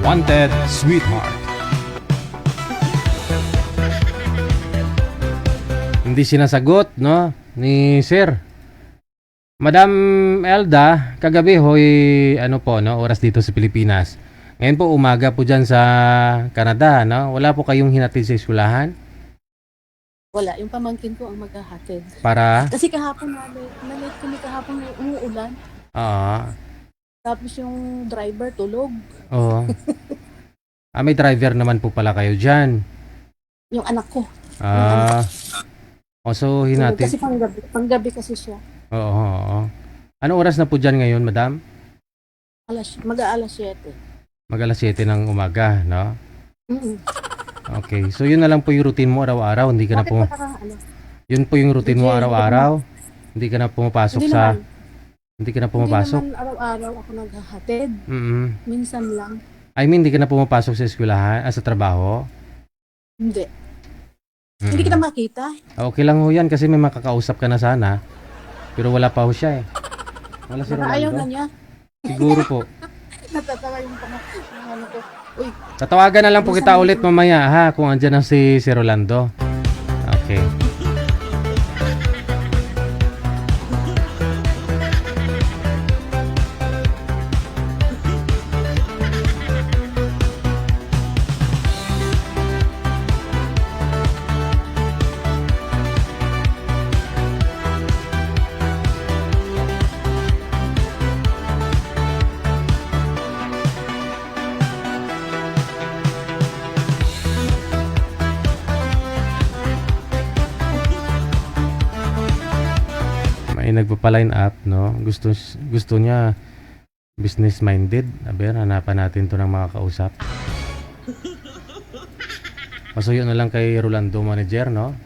Wanted Sweetheart. Hindi sinasagot, no, ni Sir. Madam Elda, kagabi hoy, ano po, no, oras dito sa Pilipinas. Ngayon po umaga po diyan sa Canada, no? Wala po kayong hinatid sa eskwelahan Wala, yung pamangkin ko ang maghahatid. para Kasi kahapon na-late kami kahapon umuulan. Tapos yung driver tulog. Oo. May driver naman po pala kayo diyan. Yung anak ko. So Tulog. hinatid. Kasi panggabi kasi siya. Oo. Ano oras na po diyan ngayon, madam? Mag-aalas 7. Mag-alas 7 ng umaga, no? Mm-mm. Okay. So yun na lang po yung routine mo araw-araw, hindi ka na po. Yun po yung routine mo araw-araw. Hindi ka na pumapasok Hindi sa naman. Hindi ka na pumapasok. Hindi naman araw-araw ako naghahatid. Minsan lang. I mean, hindi ka na pumapasok sa eskwelahan, sa trabaho? Hindi. Hindi kita makita. Okay lang ho yan kasi may makakausap ka na sana. Pero wala pa ho siya eh. Wala si Baka ayaw na Ronaldo. niya. Siguro po. Natatawa yung ano ko. Uy, Tatawagan na lang po kita ulit mamaya ha kung andyan na si Rolando. Okay. May nagpa-line up, no? Gusto niya business minded. Aber, hanapan natin 'to ng mga kausap. Pasuyo na lang kay Rolando manager, no?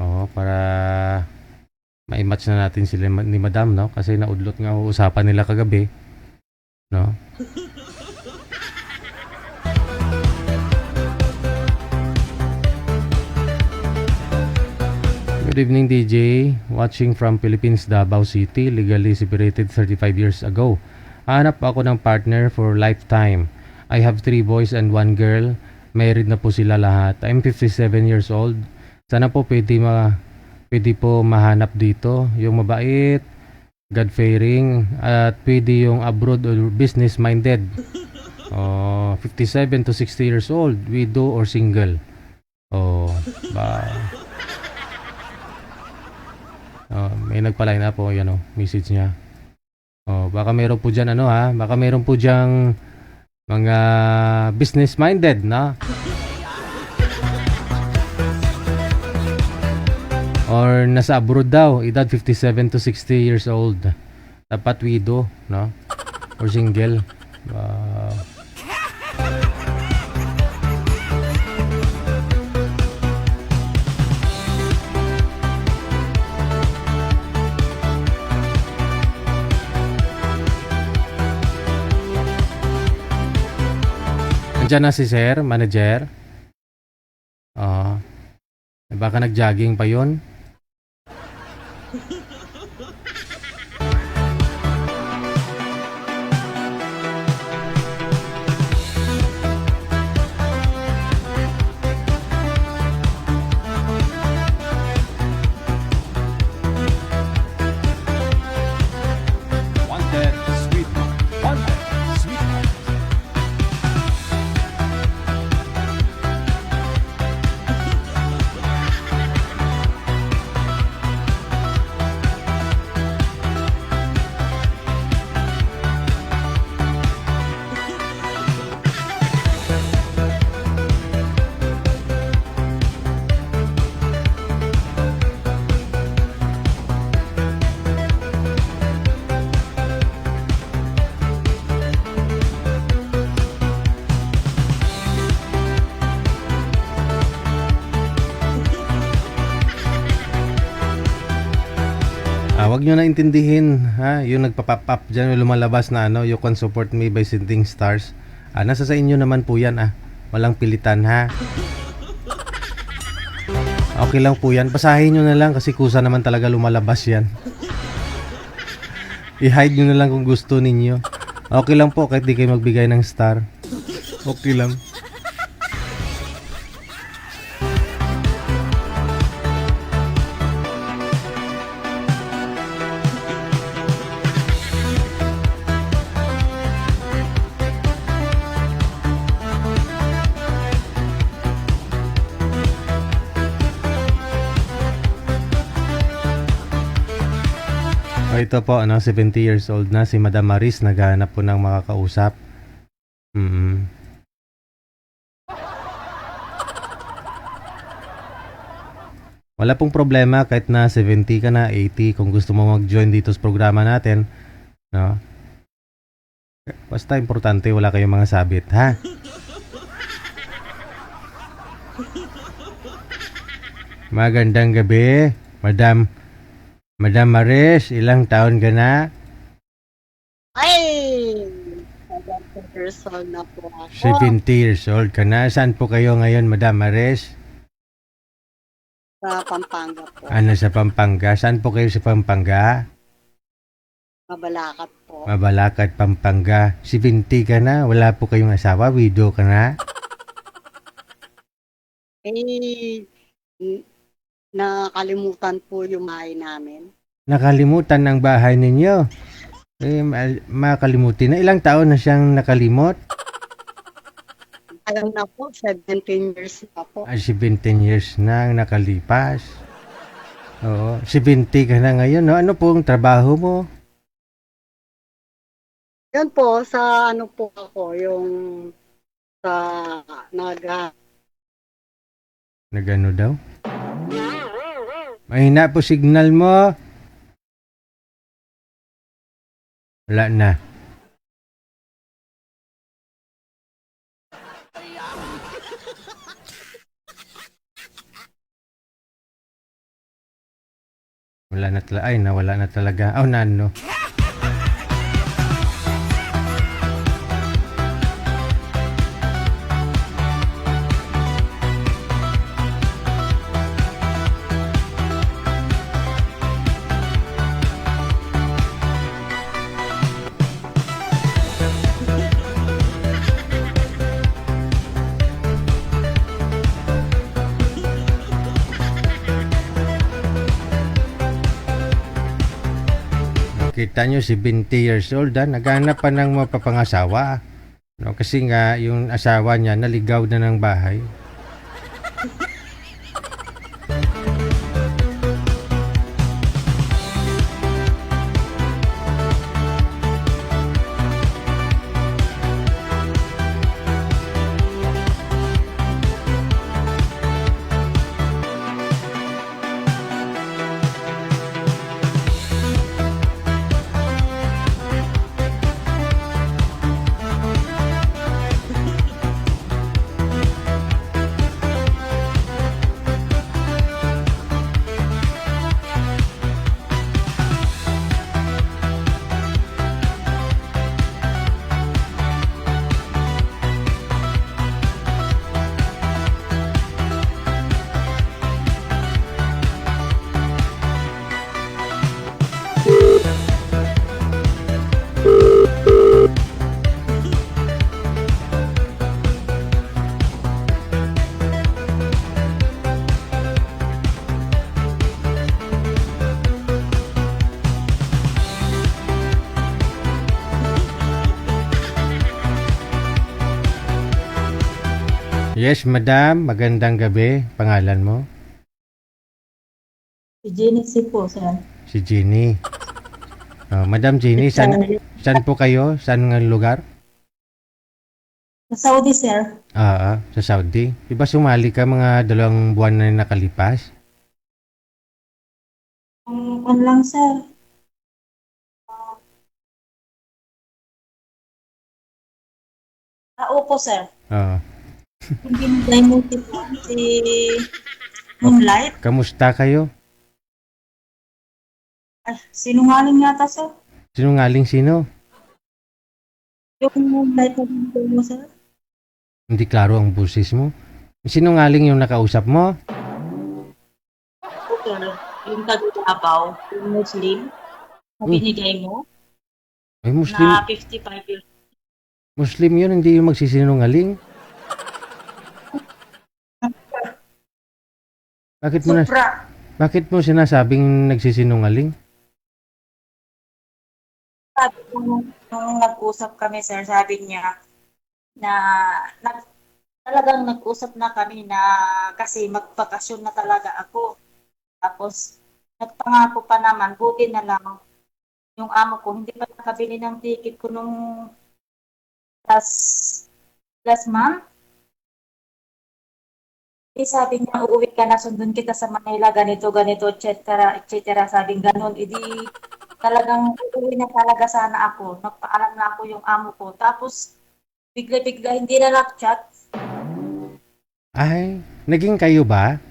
Oo, para ma-match na natin sila ni Madam, no? Kasi naudlot nga usapan nila kagabi, no? Good evening, DJ. Watching from Philippines, Davao City. Legally separated 35 years ago. Hanap ako ng partner for lifetime. I have 3 boys and 1 girl. Married na po sila lahat. I'm 57 years old. Sana po pwede po mahanap dito. Yung mabait, God-fearing, at pwede yung abroad or business-minded. 57 to 60 years old. Widow or single. May nagpa-line up po, yan message niya. Baka meron po dyan baka meron po dyang mga business-minded na. Or nasa abroad daw, edad 57 to 60 years old. Dapat widow, no? Or single. Nandiyan na si Sir, manager. Baka nag-jogging pa yun. Wanted Sweetheart. Wanted Sweetheart. Wag nyo na intindihin, ha? Yung nagpa-pop up dyan, yung lumalabas na ano, you can support me by sending stars. Nasa sa inyo naman po yan, Walang pilitan, ha? Okay lang po yan. Basahin nyo na lang kasi kusa naman talaga lumalabas yan. I-hide nyo na lang kung gusto ninyo. Okay lang po kahit di kayo magbigay ng star. Okay lang. Ito po, 70 years old na si Madam Maris, naghahanap po ng makakausap. Wala pong problema kahit na 70 ka na, 80, kung gusto mo mag-join dito sa programa natin, no? Basta importante wala kayong mga sabit, ha? Magandang gabi, Madam Maris, ilang taon ka na? Ay! 70 years old na po ako. 70 years old ka na. Saan po kayo ngayon, Madam Maris? Sa Pampanga po. Ano sa Pampanga? Saan po kayo sa Pampanga? Mabalakat po. Mabalacat, Pampanga. 70 ka na? Wala po kayong asawa? Widow ka na? Nakalimutan po yung bahay namin. Nakalimutan ng bahay ninyo? Makalimutin na. Ilang taon na siyang nakalimot? Alam na po, 17 years na po. 17 years na ang nakalipas. Oo. 70 ka na ngayon, no? Ano po ang trabaho mo? Yan po, sa ano po ako, yung sa Nagano daw? Mahina po signal mo. Wala na. Wala na talaga. Ay, nawala na talaga. Oh, nano. Kita nyo, 70 years old, naghanap pa ng mapapangasawa. No, kasi nga, yung asawa niya naligaw na ng bahay. Yes, madam. Magandang gabi. Pangalan mo? Si Jenny po, sir. Si Jenny. Madam Jenny, saan po kayo? Saan nga lugar? Sa Saudi, sir. Sa Saudi. Diba sumali ka mga 2 buwan na nakalipas? Lang, sir. Opo, sir. Hindi mo si Moonlight. Kamusta kayo? Sinungaling yata, sir. Sinungaling sino? Yung light na binigay mo, sir. Hindi klaro ang boses mo. Sinungaling yung nakausap mo? Okay. Yung kagulabaw, yung Muslim, na binigay mo, Ay, Muslim, na 55 years. Muslim yun, hindi yung magsisinungaling. Bakit mo na, Supra. bakit mo sinasabing nagsisinungaling? Sabi ko, nung nag-usap kami, sir, sabi niya na talagang nag-usap na kami na kasi magbakasyon na talaga ako. Tapos, nagpangako pa naman, buti na lang yung amo ko, hindi pa nakabili ng ticket ko nung last month. Sabi niya, uuwi ka na, sundun kita sa Manila, ganito, ganito, etc., etc. Sabing ganun, talagang uuwi na talaga sana ako. Nagpaalam na ako yung amo ko. Tapos, bigla-bigla, hindi na nag-chat. Ay, naging kayo ba?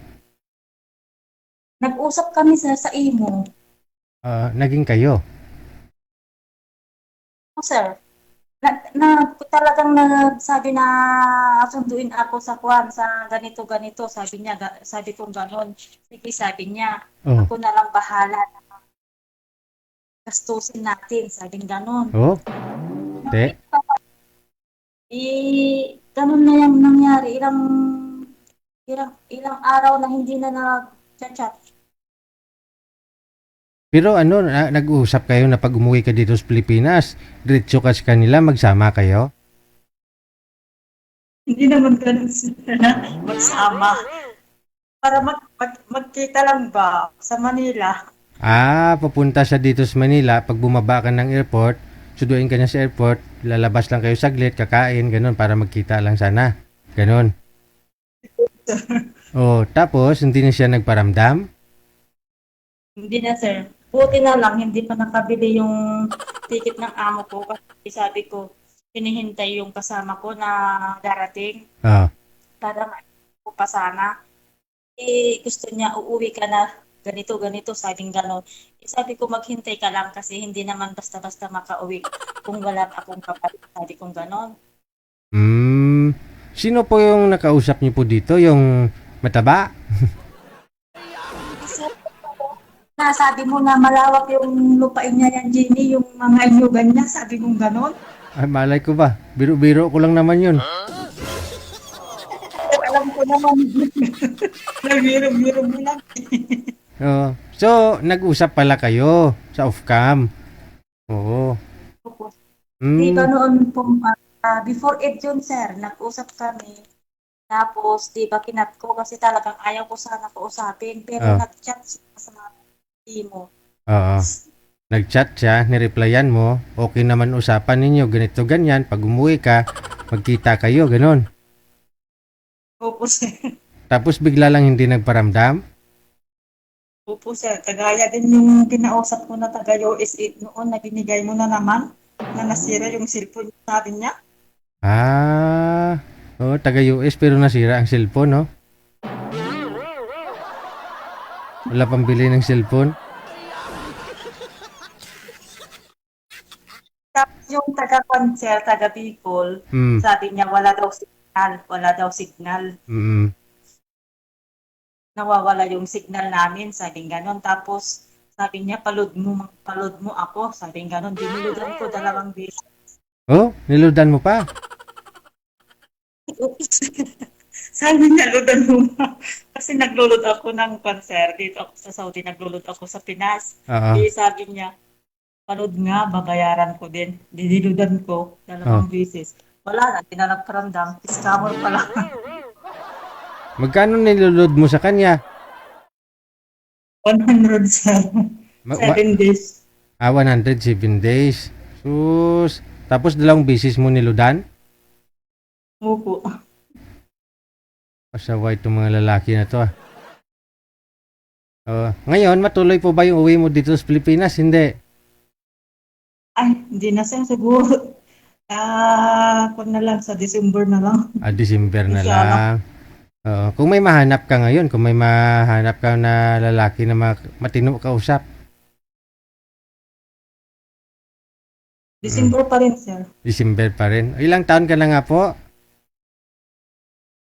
Nag-usap kami sa imo. Naging kayo? Sir, talagang nagsabi na sunduin ako sa kwan, sa ganito-ganito. Sabi niya, sabi kong ganon. Sige, sabi niya, Oh. ako na lang bahala na gastusin natin. Sabi ganon. Oh? Te? Ganun na yung nangyari. Ilang araw na hindi na nag-chat. Pero ano, nag-uusap kayo na pag umuwi ka dito sa Pilipinas, diretso ka sa kanila, magsama kayo? Hindi naman ganun sila magsama. Para magkita lang ba sa Manila? Papunta siya dito sa Manila, pag bumaba ka ng airport, suduin ka niya sa airport, lalabas lang kayo saglit, kakain, ganun, para magkita lang sana. Ganun. Oh, tapos, hindi na siya nagparamdam? Hindi na, sir. Buti na lang, hindi pa nakabili yung ticket ng amo ko. Kasi sabi ko, hinihintay yung kasama ko na darating Ah. para ko pa sana. Gusto niya, uuwi ka na, ganito, ganito, sabing gano'n. Sabi ko, maghintay ka lang kasi hindi naman basta-basta makauwi kung wala akong kapalit. Sabi kong gano'n. Sino po yung nakausap niyo po dito? Yung mataba? Sabi mo na malawak yung lupain niya yan, Jenny, yung mga inyugan niya, sabi mong gano'n. Ay, malay ko ba? Biro-biro ko lang naman yun. Alam ko naman, nagbiro-biro mo lang. So, nag-usap pala kayo sa off-cam. Oo. Di ba noon po, before 8 yun, sir, nag-usap kami. Tapos, di ba kinat ko kasi talagang ayaw ko sana kausapin. Pero nag-chat siya sa mo. Oo. Nag-chat siya, nireplyan mo, okay naman usapan ninyo, ganito, ganyan. Pag umuwi ka, magkita kayo, ganon. Opo, sir. Tapos bigla lang hindi nagparamdam? Opo, sir. Kagaya din yung kinausap ko na taga-US noon na binigay mo na naman na nasira yung cellphone, sabi niya. Taga-US pero nasira ang cellphone, no? Wala pang bili ng cellphone? Tapos yung taga-Pansel, taga-Bicol, sabi niya wala daw signal. Nawawala yung signal namin, sabi ganon. Tapos sabi niya, palod mo ako, sabi ganon. Diniludan ko 2 beses. Oh, niludan mo pa? Sabi niya, loadan mo na. Kasi naglulod ako ng concert. Dito ako sa Saudi, naglulod ako sa Pinas. Sabi niya, panood nga, babayaran ko din. Diniludan ko 2 beses. Wala na, di na nagparamdam. Scammer pala. Magkano nilulod mo sa kanya? 100 7 days. 107 days. Sus. Tapos 2 beses mo niludan? Opo. Pasaway itong mga lalaki na to. Ngayon, matuloy po ba yung uwi mo dito sa Pilipinas? Hindi. Ay, hindi na sir, siguro. Kung na lang, sa December na lang. December na lang. Kung may mahanap ka ngayon, kung may mahanap ka na lalaki na matino kausap, December pa rin, sir. December pa rin. Ilang taon ka na nga po?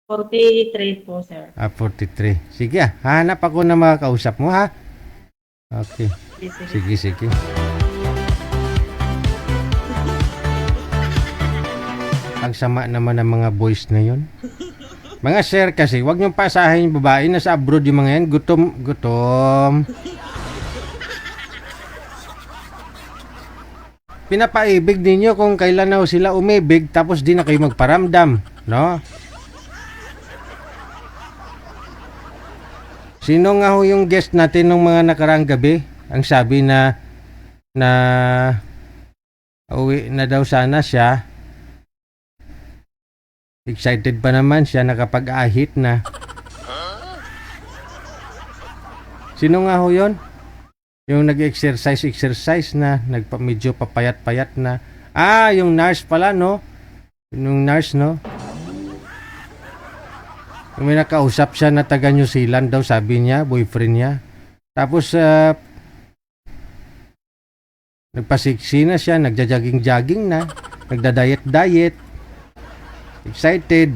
43 po, sir. 43. Sige hanap ako na makakausap mo ha. Okay. Sige. Ang sama naman ng mga boys na yon. Mga sir kasi, wag niyong pasahin yung babae na sa abroad yung mga yan. Gutom. Pinapaibig ninyo kung kailan na sila umibig tapos di na kayo magparamdam, no? Sino nga ho yung guest natin nung mga nakaraang gabi? Ang sabi na uwi na daw sana siya. Excited pa naman siya, nakapag-ahit na. Sino nga ho yun? Yung nag-exercise na, medyo papayat-payat na. Yung nurse pala, no? Yung nurse, no? May nakausap siya na taga New Zealand daw, sabi niya, boyfriend niya. Tapos, nagpasiksi na siya, nagja-jogging-jogging na, nagda-diet-diet. Excited.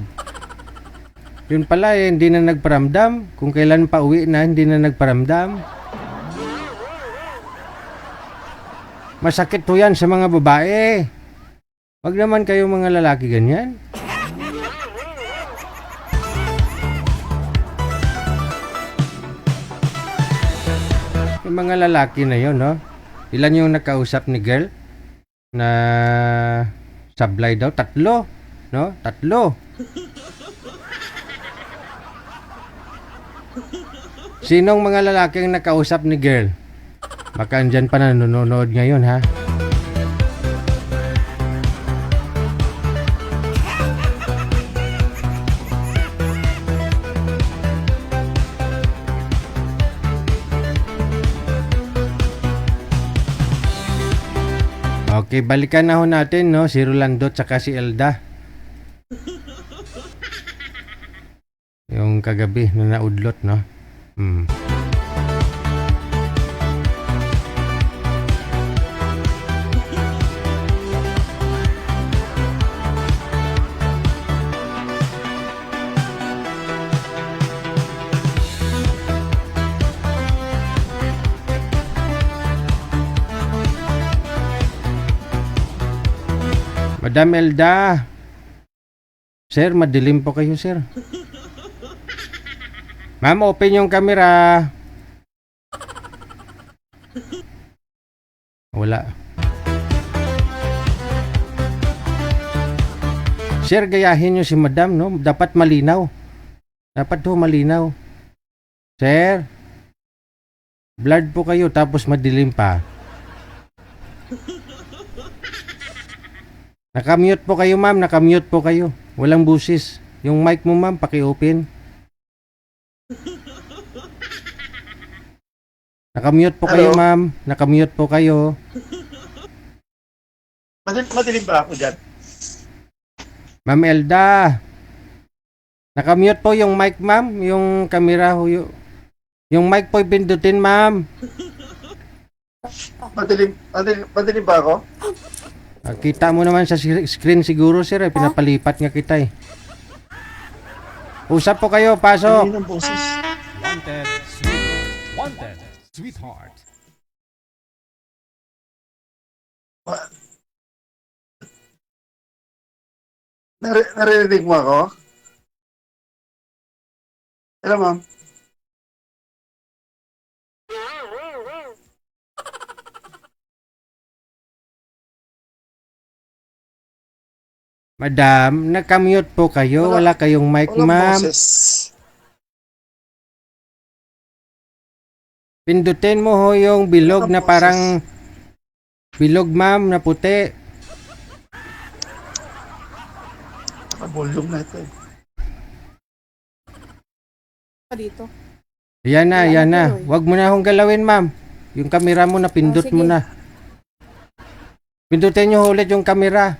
Yun pala hindi na nagparamdam. Kung kailan pa uwi na, hindi na nagparamdam. Masakit to yan sa mga babae. Wag naman kayo mga lalaki ganyan. Yung mga lalaki na yun, no? Ilan yung nakausap ni girl? Na sablay daw? 3. No? 3. Sinong mga lalaki ang nakausap ni girl? Baka andyan pa na nanonood ngayon, ha? Okay, balikan na ho natin, no? Si Rolando tsaka si Elda. Yung kagabi na naudlot, no? Madam Elda. Sir, madilim po kayo, sir. Ma'am, open yung camera. Wala. Sir, gayahin nyo si madam, no? Dapat malinaw. Dapat ho malinaw. Sir, blurred po kayo tapos madilim pa. Nakamute po kayo, ma'am. Nakamute po kayo. Walang busis. Yung mic mo, ma'am, paki-open. Nakamute po kayo, ma'am. Nakamute po kayo. Madilim ba ako dyan? Ma'am Elda. Nakamute po yung mic, ma'am. Yung camera ho. Yung mic po ipindutin, ma'am. Madilim ba ako? Kita mo naman sa screen siguro, sir. Pinapalipat nga kita eh. Usap po kayo. Pasok. Wanted, sweetheart. Narinig mo ako? Hello, ma'am. Madam, nakamute po kayo. Wala kayong mic, ma'am. Pindutin mo ho yung bilog na parang bilog, ma'am, na puti. Volume na ito eh. Dito. Yan na. Huwag mo na akong galawin, ma'am. Yung kamera mo na, pindot mo na. Pindutin nyo ulit yung kamera.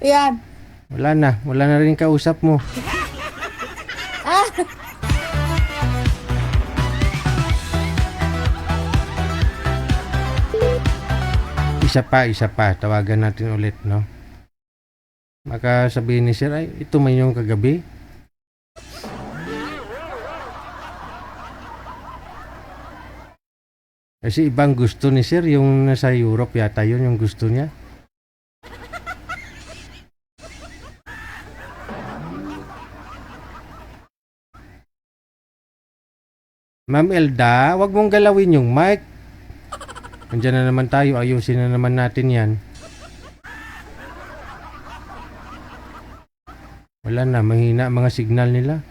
Yan. Wala na rin kausap mo. isa pa. Tawagan natin ulit, no? Baka sabihin ni sir, ay, ito man yung kagabi. Kasi ibang gusto ni sir, yung nasa Europe yata yun yung gusto niya. Ma'am Elda, wag mong galawin yung mic. Andiyan na naman tayo, ayusin na naman natin yan. Wala na, mahina mga signal nila.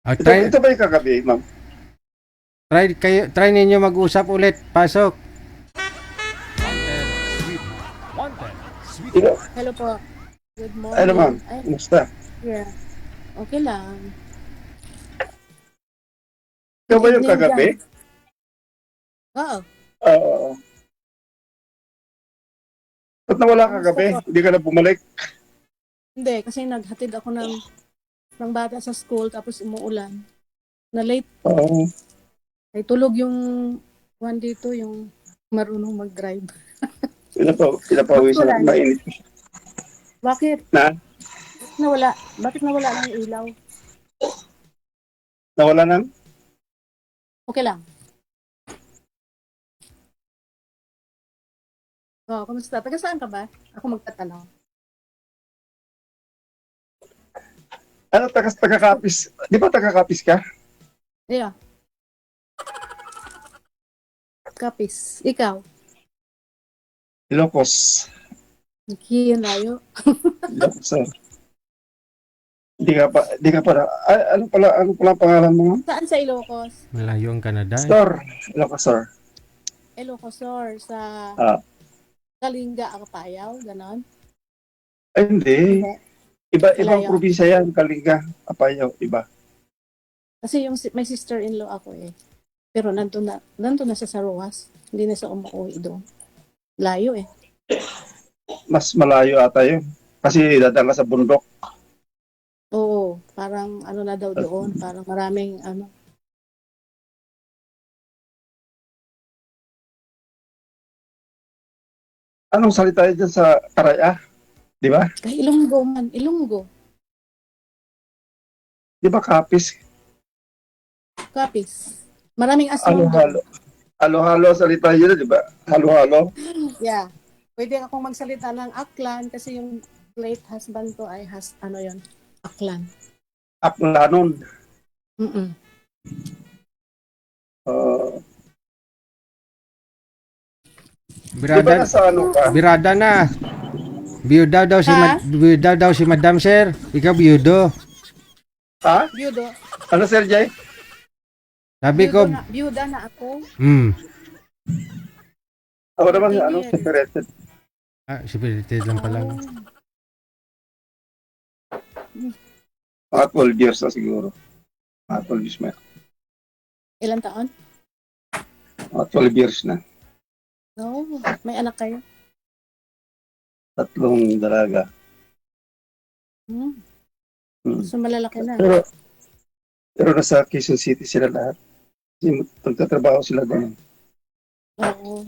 Ito ba yung kagabi, ma'am? Try ninyo mag-usap ulit. Pasok. Hello po. Good morning. Ano, ma'am? Ay, Kumusta? yeah. Okay lang. Ikaw ba yung Evening kagabi? dyan. Oo. Oo. Ba't nawala ka kagabi? Hindi ka na bumalik? Hindi, kasi naghatid ako ng bata sa school tapos umuulan. Na late. Oo. Ay tulog yung one dito, yung marunong mag-drive. Pinapawisan at mainit. Bakit? Na? Bakit nawala ng ilaw? Nawala ng? Okay lang. Oh, kumusta? Taga saan ka ba? Ako magtatanong. Ano, taga-kapis? Di ba taga-kapis ka? Yeah. Kapis. Ikaw? Ilocos. Nakiyan layo. Ilocos, sir. Di ka pa, ano pala ang pangalan mo? Saan sa Ilocos? Malayo ang Canada. Sir. Ilocos, sir. Ilocosor sa Kalinga, Akapayaw, ganon? Ay, hindi. Ibang Malayo. probinsya yan, Kalinga, Apayaw, iba. Kasi may sister-in-law ako eh. Pero nandun na siya sa Rojas. Hindi na siya umuwi doon. Layo eh. Mas malayo ata yun. Kasi dadaan ka sa bundok. Oo, parang ano na daw doon. Parang maraming ano. Anong salita dyan sa Karaya? Di ba? Kay Ilonggo man. Ilonggo. Di ba kapis? Kapis. Maraming aswang doon. Halo-halo. Halo-halo salita yun, di ba? Halo-halo. Yeah. Pwede akong magsalita ng Aklan kasi yung late husband ko ay ano yon, Aklan. Aklanon. Mm-mm. Di ba Birada, nasa ano ka? birada na. Biyuda daw si Madam Sir. Ikaw biyudo. Ha? Byudo. Ano, Sir Jay? Sabi ko, Byuda na ako. Ako naman, Hindi ano, yan. separated. separated lang pala. Mga 12 years na siguro. Mga 12 years na. Ilang taon? Mga 12 years na. No, may anak kayo? 3 dalaga. Hmm. Hmm. So malalaki na. Pero nasa Quezon City sila lahat. Kasi magtatrabaho sila doon. Oo.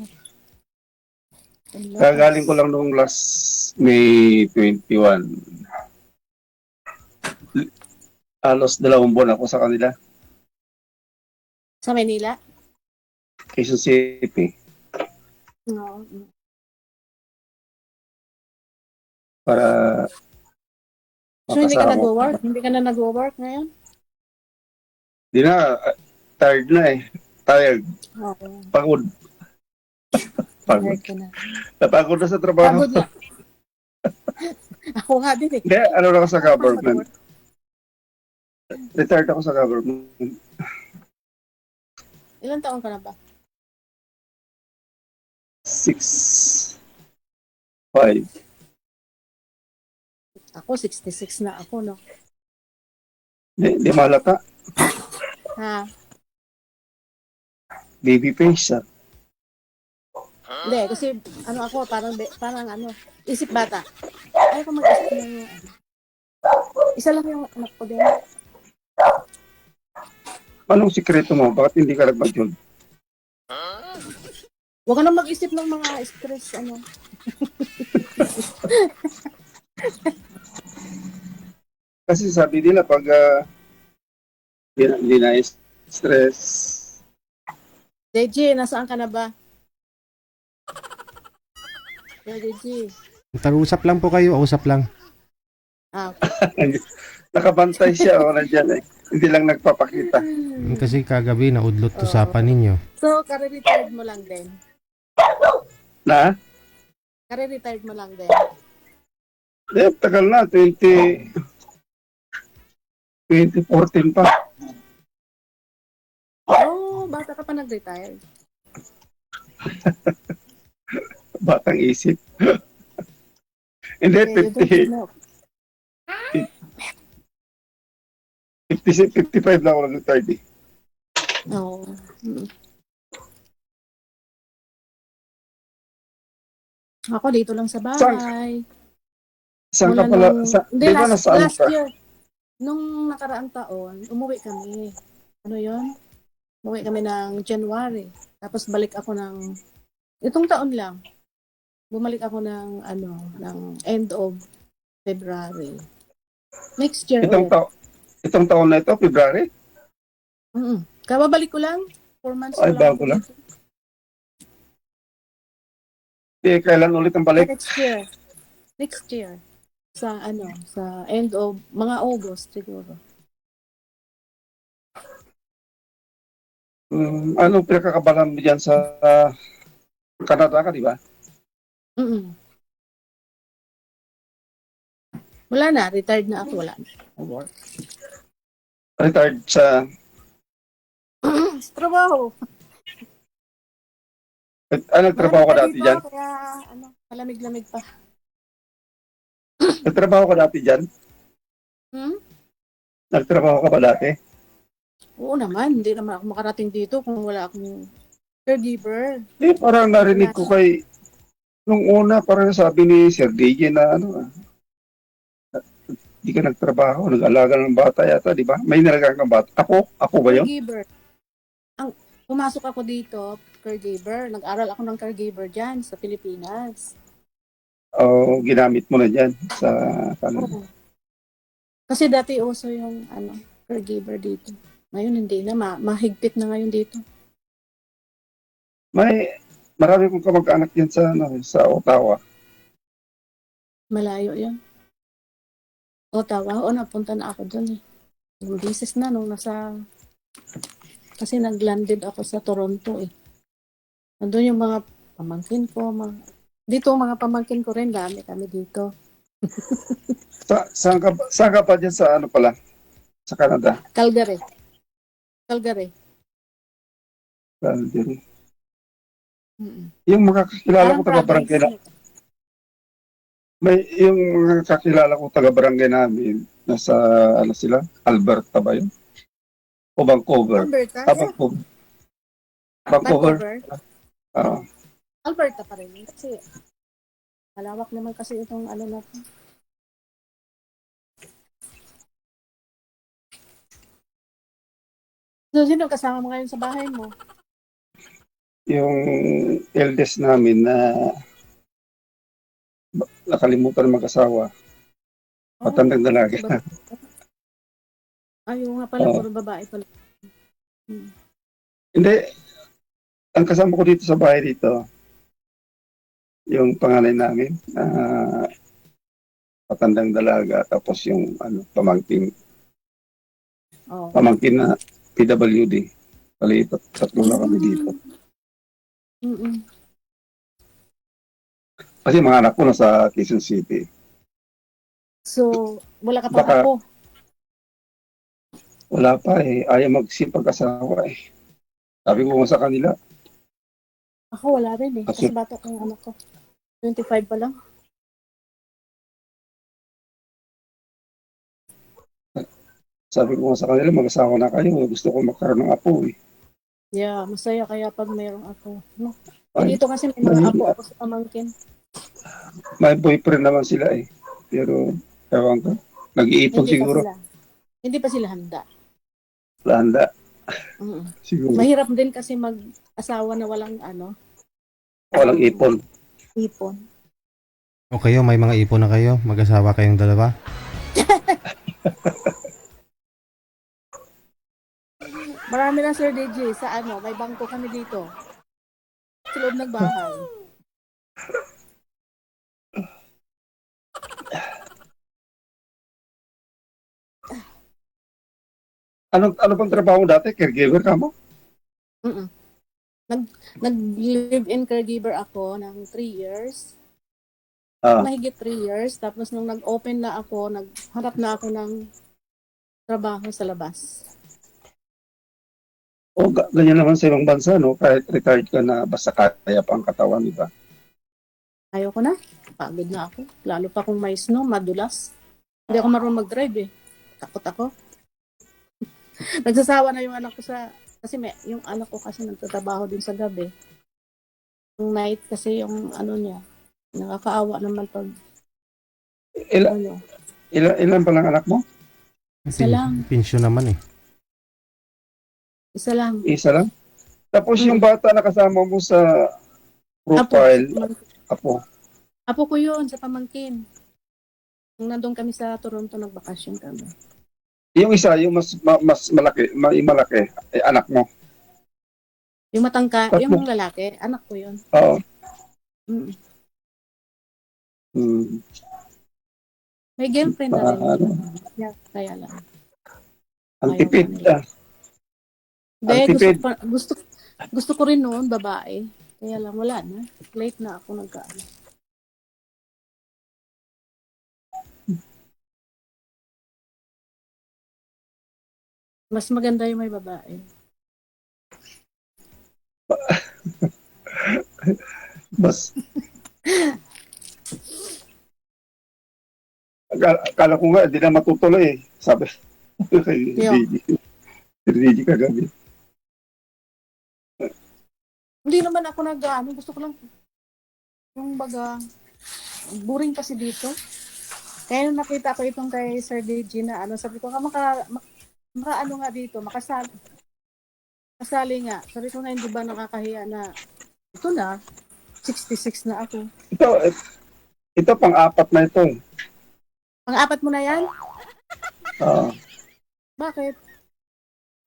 Kagaling ko lang noong last May 21. Halos 2 buwan ako sa kanila. Sa Manila? Quezon City. No. Para So hindi ka makasama. nag-work? Hindi ka na nag-work ngayon? Di na, tired na eh. Tired. Oo. Pagod. Pagod. Tired ka na. Napagod na sa trabaho. Pagod na. Ako nga din eh. Hindi, ano na ako sa government. Retired ako sa government. Ilang taon ka na ba? 6, 5. Ako 66 na ako, no? Di malata. Ha? Baby face. Hindi, kasi ano ako, parang ano, isip bata. Ayaw ko mag-isip ng isa lang yung anak ko din. Anong sikreto mo? Bakit hindi ka nagpa-job? Huwag ka na mag-isip ng mga stress, ano. Kasi sabi nila pag hindi na stress. JG, nasaan ka na ba? JG. Usap lang po kayo, usap lang. Ah, Nakabantay siya o nandiyan eh. Hindi lang nagpapakita. Kasi kagabi naudlot usapan ninyo. so, kare-retired mo lang din. Na? Kare-retired mo lang din. Eh, tagal na. 2014 pa. Oh, bata ka pa nag-retire. Batang isip. Hindi, Okay, you don't know. 55 na ako nag-retire eh. Oo. Ako dito lang sa bahay. Saan ka Mula pala? nung- Hindi, Di ba nasaan last ka? year. Nung nakaraang taon, umuwi kami. Ano yon? Umuwi kami ng January. Tapos balik ako ng, itong taon lang, bumalik ako ng, ng end of February. Next year ulit. Itong taon na ito, February? Kababalik ko lang. 4 months Ay, ko lang. bago lang. Eh, kailan ulit ang balik? Next year. Next year. Sa sa end of, mga August siguro. Ano pinakakabalan mo dyan sa Canada ka, di ba? Wala na, retired na ako, wala na. Work. Retired sa... Sa trabaho. nagtrabaho ka dati dyan? Kaya, malamig-lamig pa. Nagtrabaho ka dati dyan? Nagtrabaho ka ba dati? Oo naman, hindi naman ako makarating dito kung wala akong caregiver. Eh, parang narinig ko kay... Nung una, parang sabi ni Sir DJ na hindi ka nagtrabaho, nag-alaga ng bata yata, di ba? May nalagang kang bata. Ako ba yun? Caregiver. Pumasok ako dito, caregiver. Nag-aral ako ng caregiver dyan sa Pilipinas. O ginamit mo na dyan sa Canada? Oo. Kasi dati uso yung caregiver dito. Ngayon hindi na, mahigpit na ngayon dito. Marami kong kamag-anak yan sa Ottawa. Malayo yun. Ottawa, napunta na ako dun eh. Yung beses na nung kasi nag-landed ako sa Toronto eh. Nandun yung mga pamangkin ko, dito mga pamangkin ko rin, dami kami dito. Saan ka pa dyan sa pala? Sa Canada? Calgary. Yung mga kakilala ko taga-barangay na, yung mga kakilala ko taga-barangay namin, nasa, sila? Alberta ba yun? O Vancouver? Alberta? Vancouver. Vancouver? Alberta pa rin. Kasi, malawak naman kasi itong na to. So, sino kasama mo ngayon sa bahay mo? Yung eldest namin na nakalimutan ng mag-asawa. Matandang dalaga. Ayaw nga pala, puro babae pala. Hindi. Ang kasama ko dito sa bahay dito, yung panganay namin, matandang dalaga, tapos yung pamangkin na PWD. Palipat, tatlo na kami dito. Kasi mga anak ko nasa Quezon City. So, wala ka pa ako? Wala pa eh. Ayaw magsipag-asawa eh. Sabi ko nga sa kanila. Ako wala rin eh. Kasi bata ko yung anak ko. 25 pa lang. Sabi ko nga sa kanila, mag-asawa na kayo. Gusto ko magkaroon ng apo eh. Yeah, masaya kaya pag mayroong apo. No? Dito kasi may mga apo ako sa pamangkin. May boyfriend naman sila eh. Pero, ewan ko. Nag-iipon siguro. Hindi pa sila handa. Handa. Mm-mm. Siguro. Mahirap din kasi mag-asawa na walang Walang ipon. Ipon. O kayo, may mga ipon na kayo? Mag-asawa kayong dalawa? Marami na, Sir DJ, sa ano, may bangko kami dito. Sa loob ng bahay. Ano bang trabaho mo dati? Caregiver ka mo? Mm-mm. Nag-live-in caregiver ako ng 3 years. Ah. Mahigit 3 years. Tapos nung nag-open na ako, naghanap na ako ng trabaho sa labas. O, ganyan naman sa ibang bansa, no? Kahit retired ka na, basta kaya pa ang katawan, di ba? Ayoko na. Pagod na ako. Lalo pa kung may snow, madulas. Hindi ako marunong mag-drive eh. Takot ako. Nagsasawa na yung anak ko kasi yung anak ko kasi nagtatrabaho din sa gabi. Yung night kasi yung ano niya, nakakaawa naman pag ano. Ilan pa lang anak mo? Isa lang. Pinsyo naman eh. Isa lang. Isa lang? Tapos yung bata na kasama mo sa profile, apo. Apo ko yun, sa pamangkin. Nung nandun kami sa Toronto, nagbakasyon kami. Yung isa, yung mas malaki, anak mo. Yung matangka, Tatlo. yung lalaki, anak ko yun. Oo. Mm. May girlfriend na rin. Ano? Yeah, kaya lang. Ang Ayaw tipid. ka nila. Hindi, tipid. gusto ko rin noon, babae. Kaya lang, wala na. Late na ako nagkaano. Mas maganda yung may babae. Mas... Akala ko nga, hindi na matutuloy eh. Sabi kay DJ kagabi. Hindi naman ako nag-ano. Gusto ko lang yung baga boring kasi dito. Kaya nung nakita ko itong kay Sir DJ na ano, sabi ko, ano nga dito, makasali nga. Sabi ko nga, hindi ba nakakahiya na ito na, 66 na ako. Ito pang-apat na ito. Pang-apat mo na yan? Bakit?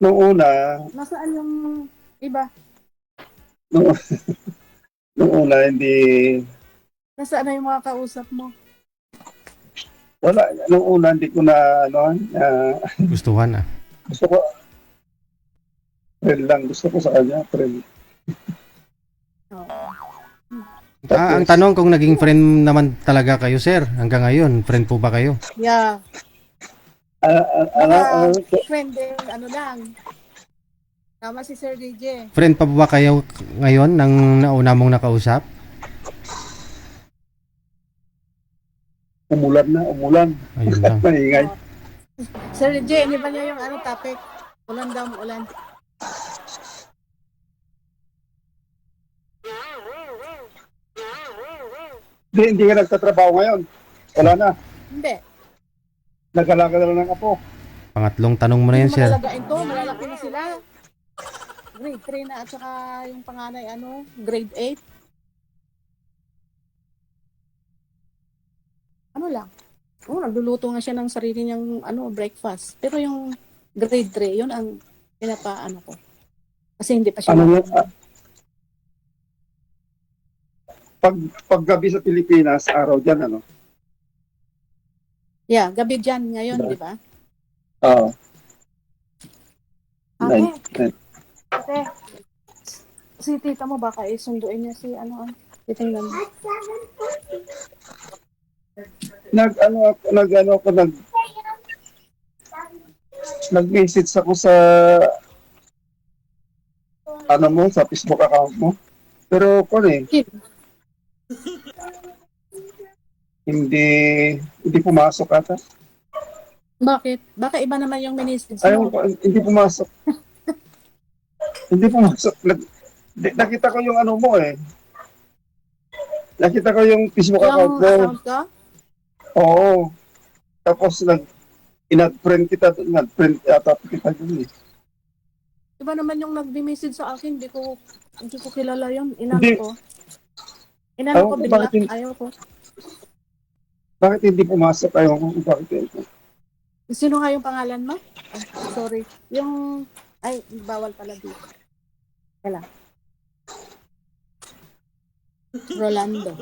Noong una, Nasaan yung iba? noong una, hindi... Nasaan na yung mga kausap mo? Wala, noong una, hindi ko na, Gustuhan ah. gusto ko, friend lang, gusto ko sa kanya, friend. Ang tanong kung naging friend naman talaga kayo, sir, hanggang ngayon, friend po ba kayo? Yeah. Friend din, ano lang. Tama si Sir DJ. Friend pa ba kayo ngayon nang nauna mong nakausap? Umulan. Ayun lang. Maingay. Sir DJ, hindi ba niya yung ano topic? Ulan daw, ulan. Hindi ka nagtatrabaho ngayon. Wala na. Hindi. Nag-alaga na lang ng apo. Pangatlong tanong mo na yan, sir. Malalagain to, malalaki na sila. Grade 3 na at saka yung panganay, grade 8. Ano lang. Nagluluto nga siya ng sarili niyang breakfast. Pero yung grade 3, yun ang pinapaano ko. Kasi hindi pa siya. Pag gabi sa Pilipinas, araw dyan, Yeah, gabi dyan ngayon, di ba? Oo. Ate, si tita mo baka isunduin niya si titingnan mo. Nag-message ako sa sa Facebook account mo. Pero hindi pumasok ata. Bakit? Baka iba naman yung message Ayaw mo. ko, hindi pumasok. Hindi pumasok. Nakita ko yung mo eh. Nakita ko yung Facebook account Yung mo. account ka? Oo. Tapos in-friend kita dun eh. Iba naman yung nag-message sa akin, hindi ko kilala yun. Hindi. Ko. Inano ko Bakit, binlock, ayaw ko. bakit hindi pumasok kayo? Bakit hindi? Sino nga yung pangalan mo? Ay, sorry. Ay, bawal pala dito. Kailan? Rolando.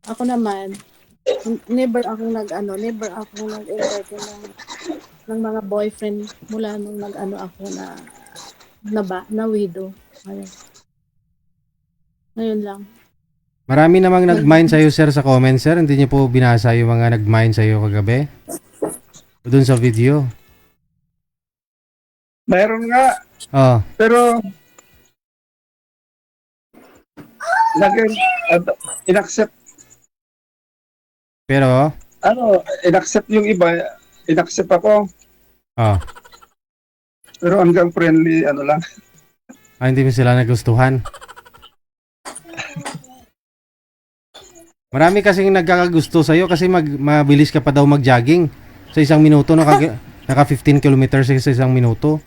Ako naman, never akong nag-invite ng mga boyfriend mula nung ako na widow. Ngayon lang. Marami namang nag-mine sa'yo, sir, sa comment, sir. Hindi niyo po binasa yung mga nag-mine sa'yo kagabi? Doon sa video. Mayroon nga, Oh, pero in-accept, pero, in-accept yung iba, in-accept ako, oh. pero hanggang friendly, lang. Hindi mo sila nagustuhan. Marami kasing nagkakagusto sa'yo kasi mabilis ka pa daw mag-jogging. Sa isang minuto, naka 15 kilometers sa isang minuto.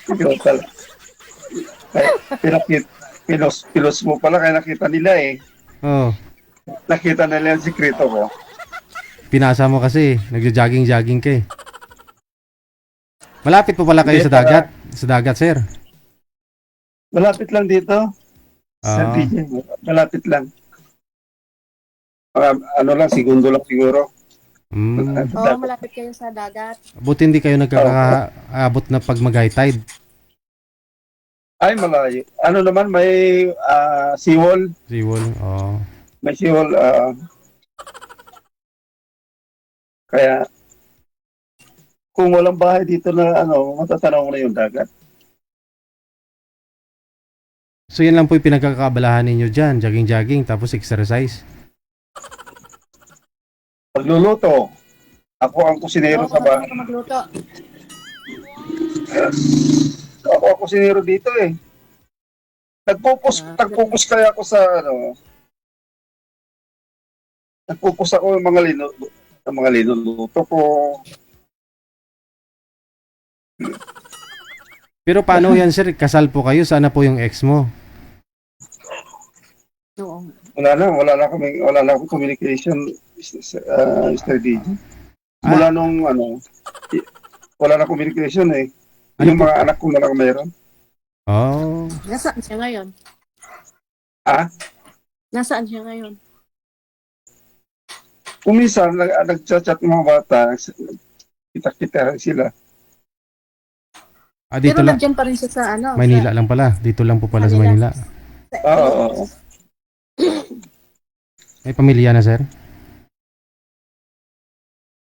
Ikaw pala. Pilos mo pala, kaya nakita nila eh. Oh, Nakita nila yung sikreto ko. pinasa mo kasi, nagja-jogging-jogging ka eh. Malapit po pala kayo sa dagat. Sa dagat, sir. Malapit lang dito. Sa DJ, malapit lang. Lang, segundo lang siguro. Oo, malapit kayo sa dagat. Buti hindi kayo nagkakaabot na pag mag-high tide. Ay, malayo. Naman, may seawall. Seawall, oh. May seawall. Kaya, kung walang bahay dito na matatanaw mo na yung dagat. So yan lang po yung pinagkakabalahan ninyo dyan. Jogging-jogging, tapos exercise. Pagluluto. Ako ang kusinero sa bahay. Ako magluto. Ako ang kusinero dito eh. Nag-focus kaya ako sa nag-focus ako yung mga linuluto ko. Pero paano yan, sir? Kasal po kayo? Sana po yung ex mo? Oo. Wala na akong communication, Mr. DJ. Mula nung wala na communication eh. Yung mga anak ko na lang meron. Oh. Nasaan siya ngayon? Nasaan siya ngayon? Kung minsan, nag-chat ng mga bata, kita-kita sila. Dito Pero lang. nandiyan pa rin siya sa Manila lang pala. Dito lang po pala sa Manila. Oo. May pamilya na, sir?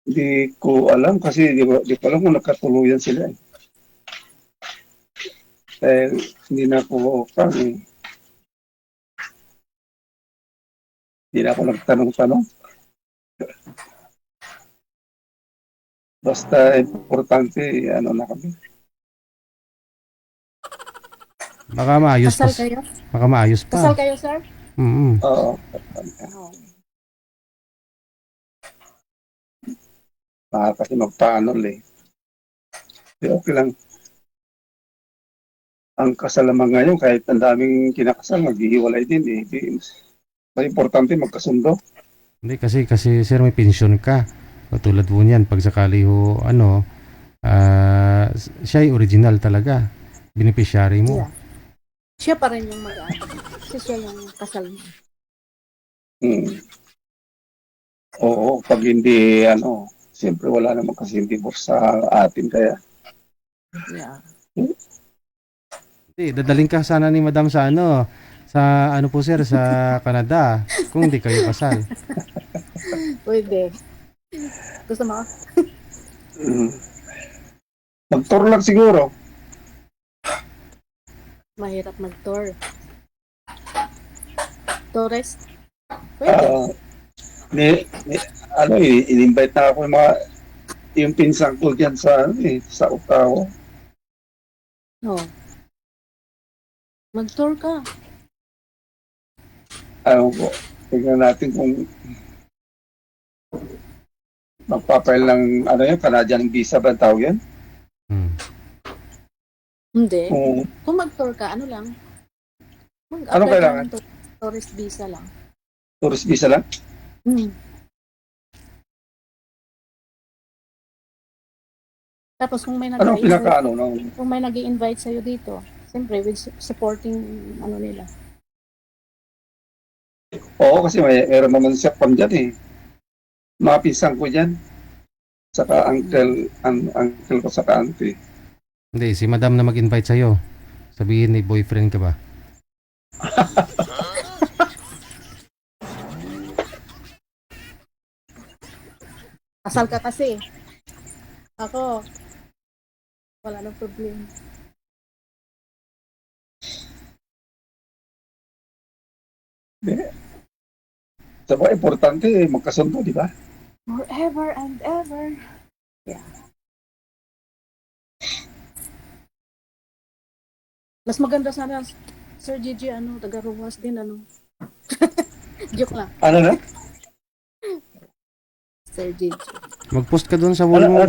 Hindi ko alam kasi di ko alam kung nagkatuluyan sila eh. Hindi na ako hindi na ako nagtanong-tanong. Basta importante, na kami. Baka maayos pa. Kasal kayo? Baka maayos pa. Kasal kayo, sir? Oo. Kasi magpaanol eh. Okay lang. Ang kasal naman ngayon, kahit ang daming kinakasal, maghihiwalay din eh. May importante magkasundo. Hindi kasi sir may pensyon ka. Katulad po niyan pag sakali ho siya ay original talaga. Beneficiary mo. Yeah. Siya pa rin yung kasi siya yung kasal mo. Oo, pag hindi siyempre wala naman kasi divorce sa atin kaya. Yeah. Dadaling ka sana ni Madam sa sa po sir, sa Canada kung hindi kayo kasal. Pwede. Gusto mo? Mag-tour lang siguro. Mahirap mag-tour. Tourist? Pwede. In-invite na ako yung pinsang ko dyan sa Ottawa. Oh. Mag-tour ka. Tingnan natin kung magpapail ng Canadian visa ba ang tawag yan? Hindi. Oo. Kung mag-tour ka, ano lang? Mag-apply Anong ka kailangan? ng tourist visa lang. Tourist visa lang? Hmm. Tapos kung may Anong pinaka ano? kung may nag-i-invite sa'yo dito, siyempre with supporting ano nila. Oo, kasi meron naman siya pang dyan eh. Mga pisang ko dyan. Saka uncle ko saka auntie. Hindi, si madam na mag-invite sa'yo. Sabihin ni boyfriend ka ba? Asal ka kasi. Ako, wala nang problema. Saka importante magkasundo, di ba? Forever and ever. Yeah. Mas maganda sana, Sir Gigi, taga-Ruwas din, Joke lang, Ano na? Sir Gigi. Mag-post ka doon sa wall mo.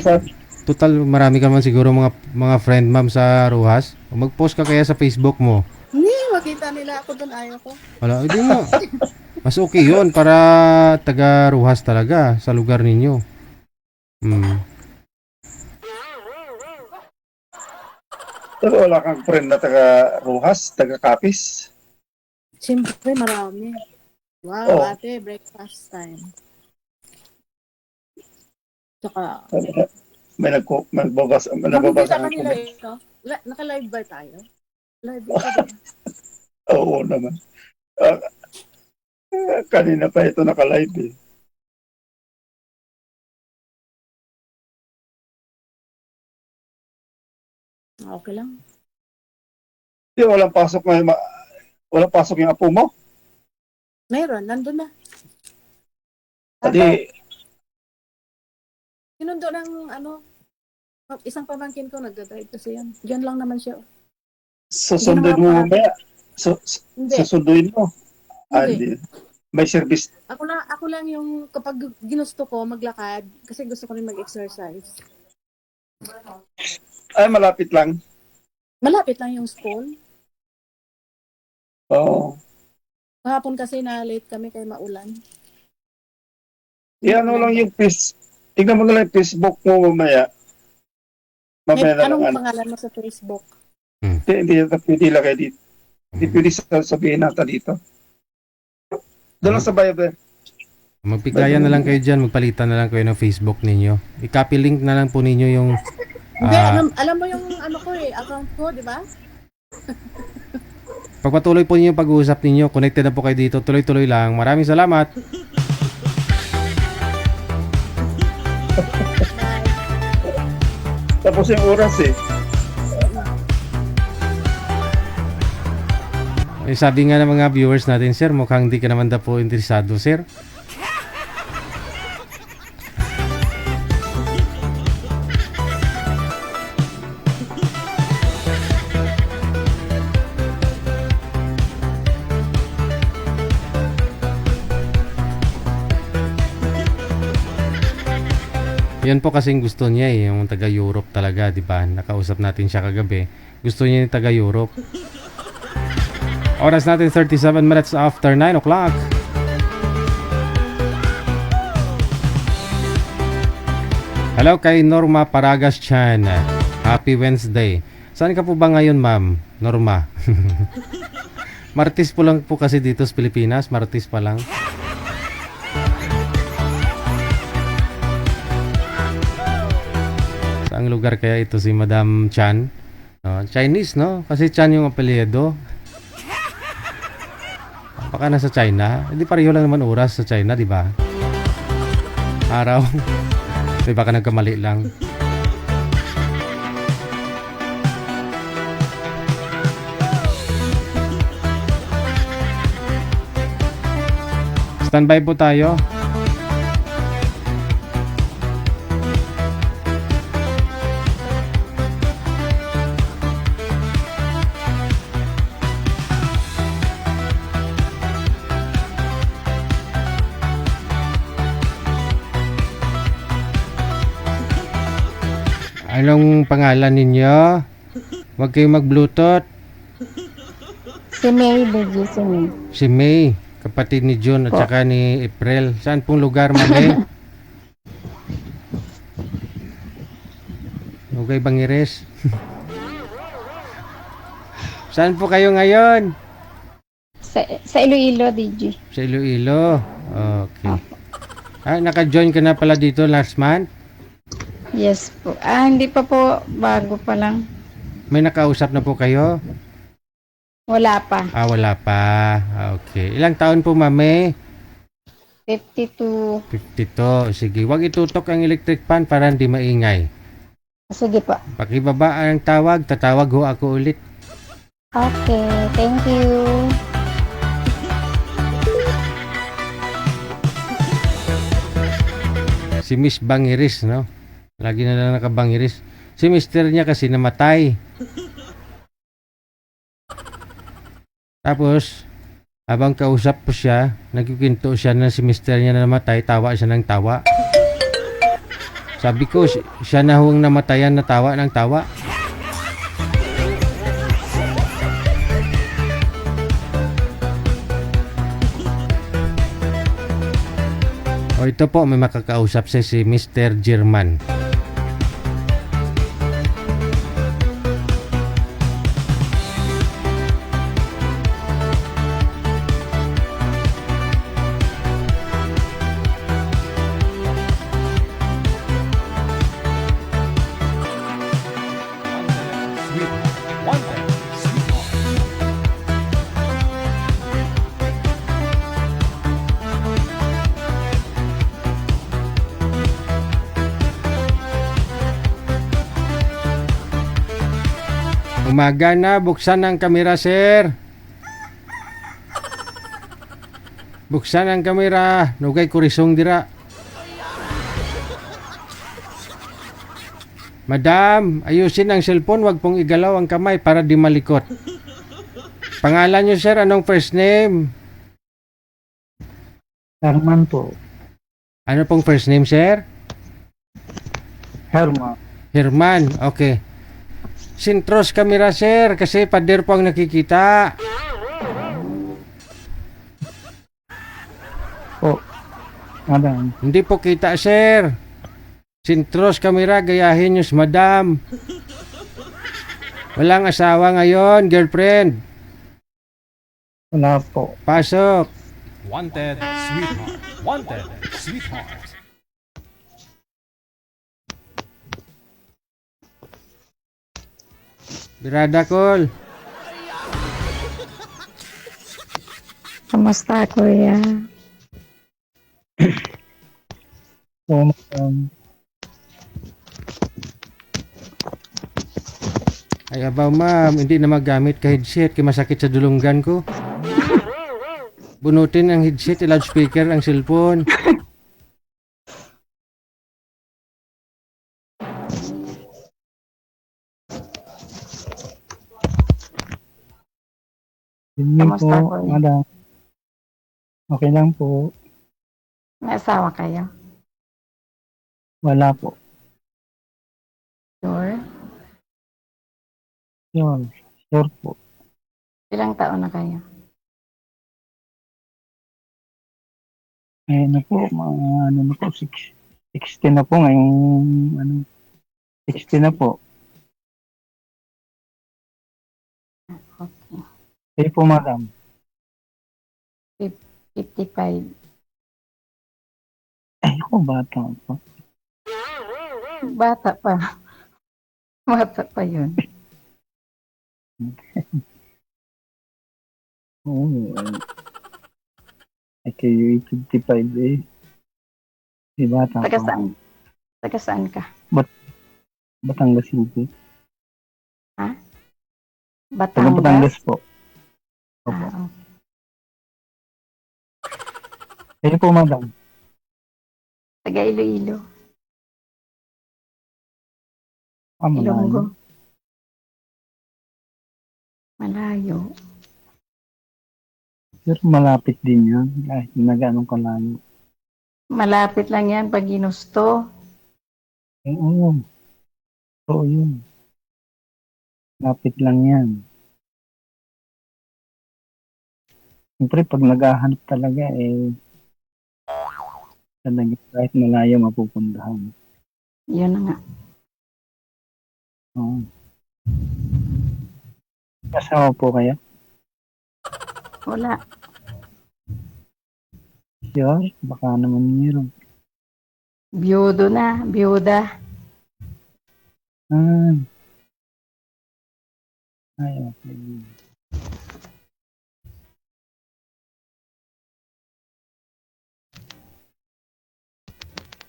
Total, marami ka man siguro mga friend ma'am sa Ruhas. Mag-post ka kaya sa Facebook mo. Hindi, makita nila ako doon, ayaw ko. Wala, hindi mo. Mas okay yun para taga Ruhas talaga sa lugar ninyo. Pero wala kang friend na taga Rojas, taga Capiz. Siyempre, marami. Oh. Wow, ate, breakfast time. Tsaka, May nagbabasa nakikita ng kanila comment. ito. Naka-live ba tayo? Live ba ito? Oo naman. Kanina pa ito naka-live eh. Okay lang. Di, walang pasok yung apo mo. Meron, nandun na. Adi, Sinundo ng isang pamangkin ko nagdadrive kasi yan. Diyan lang naman siya. susunduin mo mamaya. Hindi. Susunduin mo. Hindi. May service. Ako lang yung kapag ginusto ko maglakad kasi gusto ko rin mag-exercise. Ay, malapit lang. Malapit lang yung school. Oo. Kahapon kasi na late kami kay maulan. Yan lang yung tignan mo na lang yung Facebook mo mamaya. Mamaya na Anong lang. pangalan mo sa Facebook? Hindi pwede lagay dito. Hindi pwede sabihin natin dito. Doon lang sa Viber. Magpigayan na lang kayo dyan, magpalitan na lang kayo ng Facebook ninyo. I-copy link na lang po ninyo yung... Hindi, alam mo yung ko account ko, di ba? Pagpatuloy po ninyo yung pag-uusap ninyo, connected na po kayo dito, tuloy-tuloy lang. Maraming salamat. Tapos yung oras eh. Sabi nga ng mga viewers natin, sir, mukhang di ka naman daw po interesado, sir. Yan po kasing gusto niya yung taga-Europe talaga, di ba? Nakausap natin siya kagabi. Gusto niya yung taga-Europe. Oras natin 37 minutes after 9 o'clock. Hello kay Norma Paragas Chan. Happy Wednesday. Saan ka po ba ngayon, ma'am? Norma. Martes po lang po kasi dito sa Pilipinas. Martes pa lang. Saang lugar kaya ito si Madam Chan? Chinese, no? Kasi Chan yung apelyido. Baka nasa China. Hindi pareho lang naman oras sa China, di ba? Araw. Di baka nagkamali lang. Standby po tayo. Anong pangalan ninyo? Huwag kayong mag-bluetooth. Si May, Digi, si May. Si May, kapatid ni June at Po. saka ni April. Saan pong lugar, May? Okay, Bangiris. Saan po kayo ngayon? Sa Iloilo, Digi. Sa Iloilo. Okay. Naka-join ka na pala dito last month? Yes po. Hindi pa po. Bago pa lang. May nakausap na po kayo? Wala pa. Wala pa. Okay. Ilang taon po, Mami? 52. 52. Sige, wag itutok ang electric fan para hindi maingay. Sige po. Pakibaba ang tawag, tatawag ho ako ulit. Okay. Thank you. Si Miss Bangiris, no? Lagi na lang nakabangiris. Si mister niya kasi namatay. Tapos, habang kausap po siya, nagkikwento siya na si mister niya na namatay, tawa siya ng tawa. Sabi ko, siya na huwang namatayan na tawa ng tawa. O ito po, may makakausap siya si Mr. German. Umaga na, buksan ang kamera, sir. Buksan ang kamera. Nugay kurisong dira. Madam, ayusin ang cellphone. Wag pong igalaw ang kamay para di malikot. Pangalan nyo, sir, anong first name? Herman po. Ano pong first name, sir? Herman. Herman, okay. Sintros kamera, sir, kasi pader po ang nakikita. Po. Madam. Hindi po kita, sir. Sintros kamera, gayahin nyo si madam. Walang asawa ngayon, girlfriend. Wala po. Pasok. Wanted, sweetheart. Wanted, sweetheart. Birada Col. Kamusta, kuya? Po, Ay abaw ma'am, hindi na magamit ka headset kaya masakit sa dulunggan ko. Bunutin ang headset, loudspeaker ang cellphone. Hindi po, Kamusta, kuya? madam. Okay lang po. May asawa kayo? Wala po. Sure? Yun. Sure po. Ilang taon na kayo? Na po, mga ano na po, 60 na po ngayong, 60 na po. Okay. Kayo po, madam. 55. Ay, ako, bata po. Bata pa. Bata pa yun. Oo. Ay, kayo 55 eh. Di bata Taga po. saan? Taga saan ka? Batangas City. Taga Batangas? Batangas po. Opo. Okay. Kayo po, madam. Taga Iloilo. Malayo. Ilonggo. Malayo. Pero malapit din yan. Kahit na gano'ng kalayo. Malapit lang yan pag ginusto. Oo. Oo, yun. Lapit lang yan. Siyempre, pag naghahanap talaga, talaga kahit malayo mapupuntahan. Yun na nga. Oo. Kasama po kayo? Wala. Sure? Baka naman meron. Biyudo na. Biyuda. Ah. Ay, okay.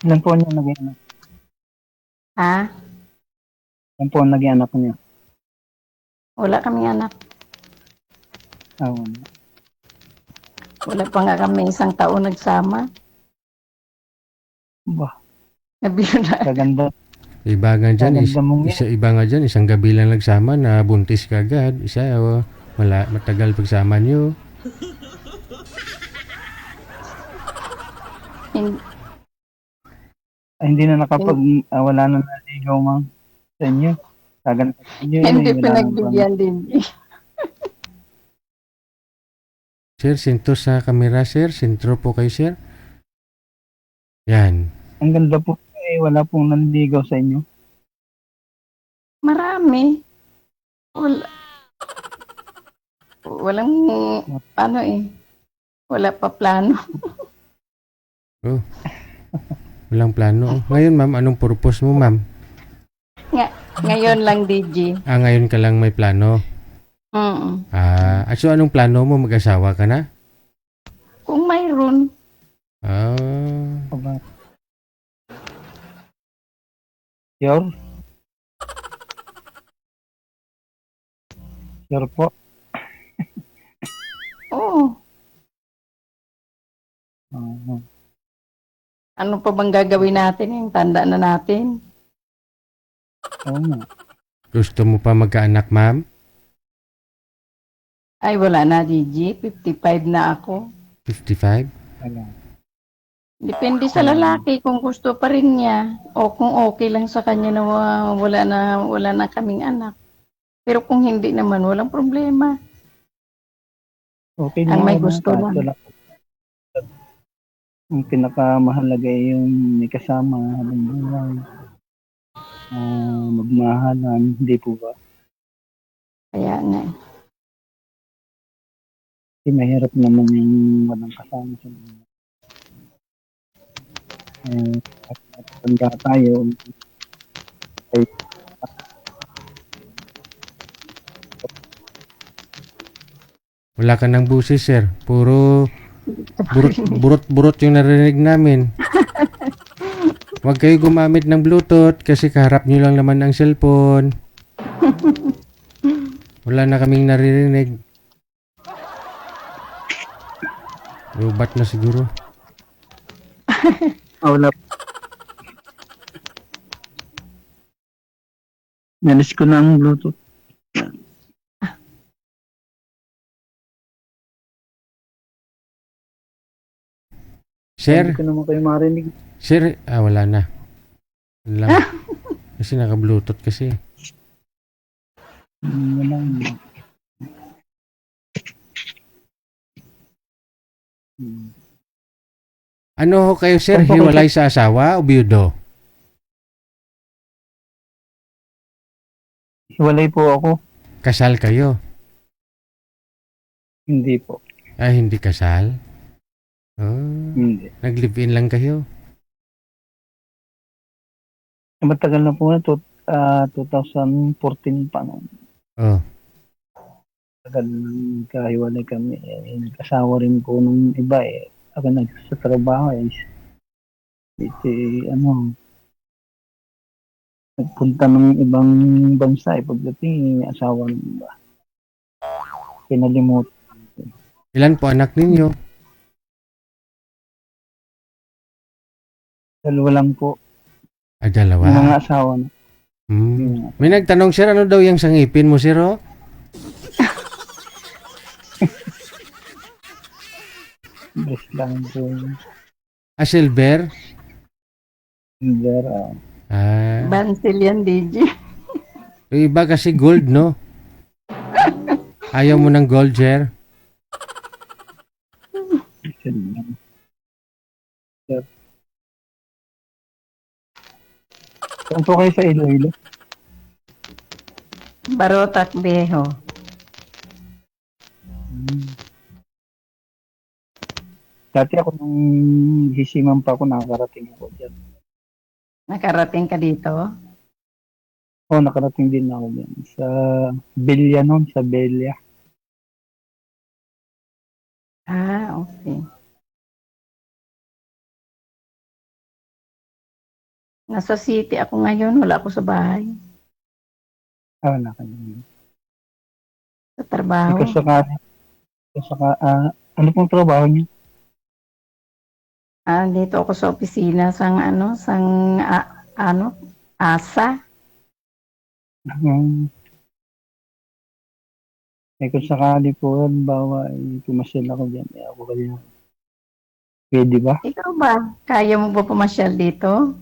Ilan po niya naging anak? Ha? Ilan po ang naging anak niya? Wala kaming anak. Wala. Wala pa nga kami isang taon nagsama. Bah, Nabiyuda. kaganda. Iba nga dyan, Kaganda mong iba nga dyan, isang gabi lang nagsama na buntis ka agad. Isa, matagal pagsama nyo. Hindi na wala na naligaw mang sa inyo. Kaganda sa inyo. Hindi wala na pinagbigyan din. Sir, sinto sa kamera, sir. Sintro po kayo, sir. Yan. Ang ganda po. Wala pong nanligaw sa inyo. Marami. Walang wala pa plano. Oh. Walang plano. Ngayon, ma'am, anong purpose mo, ma'am? Ngayon lang, DJ. Ngayon ka lang may plano. So anong plano mo? Mag-asawa ka na? Kung mayroon. Sure? Sure po. Oo. Ano pa bang gagawin natin? Yung tanda na natin. Oo nga. Gusto mo pa magkaanak, ma'am? Ay, wala na, DJ. 55 na ako. 55? Wala. Depende sa lalaki kung gusto pa rin niya o kung okay lang sa kanya na wala na kaming anak. Pero kung hindi naman, walang problema. Okay Ang may naman, gusto lang. Ang pinakamahalaga ay yung may kasama habang buhay. Magmahalan, hindi po ba? Kaya nga. Kasi mahirap naman yung walang kasama sa buhay. At tanda tayo, ay Wala ka ng busis, sir. Puro burot yung narinig namin. Huwag kayo gumamit ng Bluetooth kasi kaharap nyo lang naman ang cellphone. Wala na kaming naririnig. Robot na siguro. wala. Nalis ko na ang Bluetooth. Sir? Hindi ko naman kayo marinig. Sir? Wala na. Wala lang. Kasi naka-Bluetooth kasi. Wala. Ano ho kayo, sir? Hiwalay sa asawa o biyudo? Hiwalay po ako. Kasal kayo? Hindi po. Hindi kasal? Hindi. Nag-live-in lang kayo? Matagal na po na, 2014 pa noon. Tagal nang kahiwalay kami. Nag-asawa rin po nung iba Ako nagsatrabaho nagpunta ng ibang bansa pagdating asawa ng iba. Pinalimot. Ilan po anak ninyo? Dalawa lang po. Dalawa? Yung mga asawa na. May nagtanong, sir, ano daw yung sangipin mo, sir? Bes lang po. Silver? Silver. Bansil yan, DJ. Yung iba kasi gold, no? Ayaw mo ng gold, sir? Sir. Saan po kayo sa Iloilo? Barotac Viejo. Dati ako nung hisiman pa ako, nakakarating ako dyan. Nakarating ka dito? Oo, nakarating din ako dyan. Sa Belia noon, sa Belia. Ah, okay. Nasa city ako ngayon, wala ako sa bahay. Ah, wala ka dyan. Sa trabaho. Ano pong trabaho niyo? Dito ako sa opisina sang asa. Kung sakali po, bawa pumasyal ako dyan, ako kayo. Pwede ba? Ikaw ba? Kaya mo ba pumasyal dito?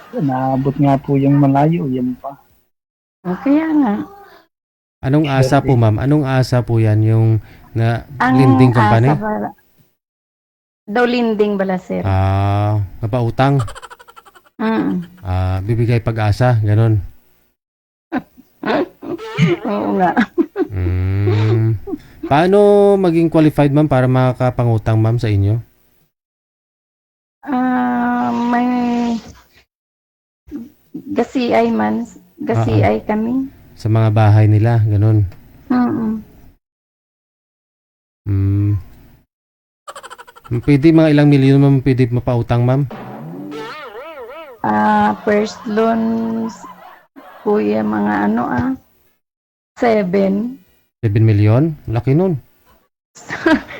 Naabot nga po yung malayo, yan pa. Kaya nga. Anong asa po, ma'am? Anong asa po yan? Yung lending company? Daw lending bala, sir. Kapautang? Bibigay pag-asa, ganun. Oo nga. Paano maging qualified, ma'am, para makakapangutang, ma'am, sa inyo? May gasiay man. Gasiay kami. Sa mga bahay nila, ganun. Pwede mga ilang milyon, ma'am, pwede mapautang, ma'am? First loans, kuya, mga 7. 7 milyon? Laki nun.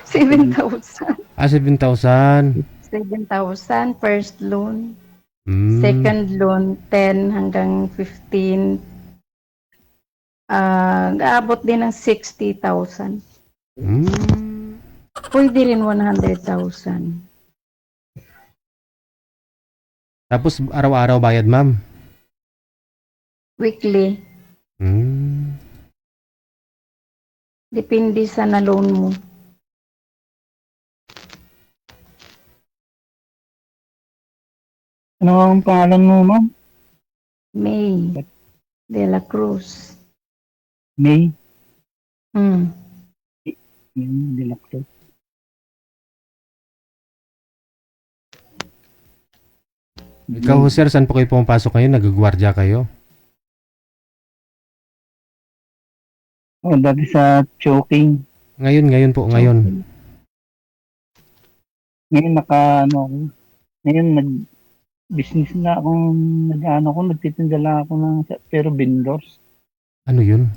7,000. 7,000. 7,000 first loan. Second loan, 10 hanggang 15. Aabot din ng 60,000. Pwede rin 100,000. Tapos araw-araw bayad, ma'am? Weekly. Depende sa na-loan mo. Ano ang pangalan mo, ma'am? May de la Cruz. May? May de la Cruz. Ikaw, sir, saan po kayo pumapasok ngayon? Nagagwardya kayo? Dati sa choking. Ngayon po, ngayon. Ngayon ngayon nag-business na akong nagtitinda lang ako pero vendors. Ano yun?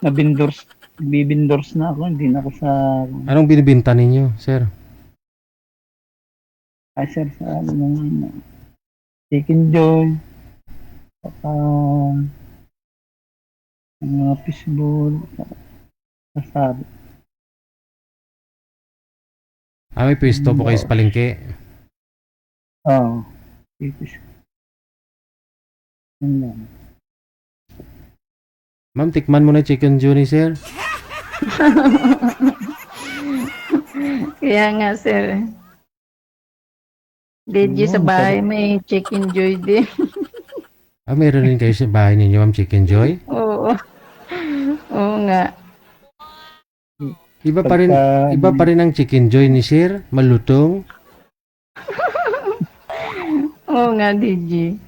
Bibindors na ako, hindi na ako sa... Anong binibinta ninyo, sir? Sir, sa Chicken Joy, saka mga fishball, kasari. May pwesto po kayo sa palengke? Oo. Yun lang. Ma'am, tikman mo na Chicken Joy ni sir. Kaya nga, sir. Did sa bahay may Chicken Joy din. Meron din kayo sa bahay ninyo, ma'am, Chicken Joy? Oo. Oo nga. Iba pa rin ang Chicken Joy ni sir, malutong. Oo nga, DJ.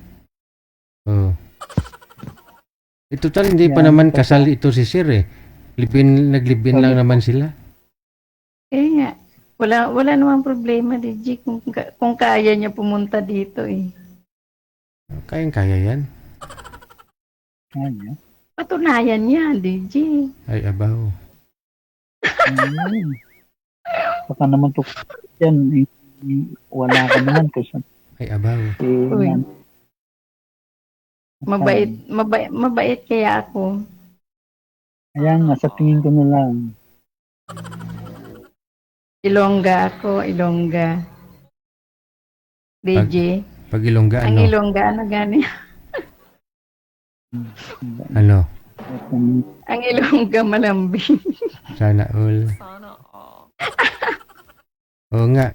Oh. Total, hindi pa naman kasal ito si sir eh. Naglibin lang naman sila. Nga. Wala namang problema, DJ, kung kaya niya pumunta dito eh. Kayang-kaya yan. Kaya? Patunayan niya, DJ. Ay, abaw. Baka naman to yan, wala ka naman kasi. Ay, abaw. Uy. Mabait kaya ako. Ayan, nasa tingin ko na lang. Ilongga ako, Ilongga. DJ. Pag Ilongga, Ang ano? Ilongga, ano gani? Ano? Ang Ilongga malambing. Sana all. Oo nga.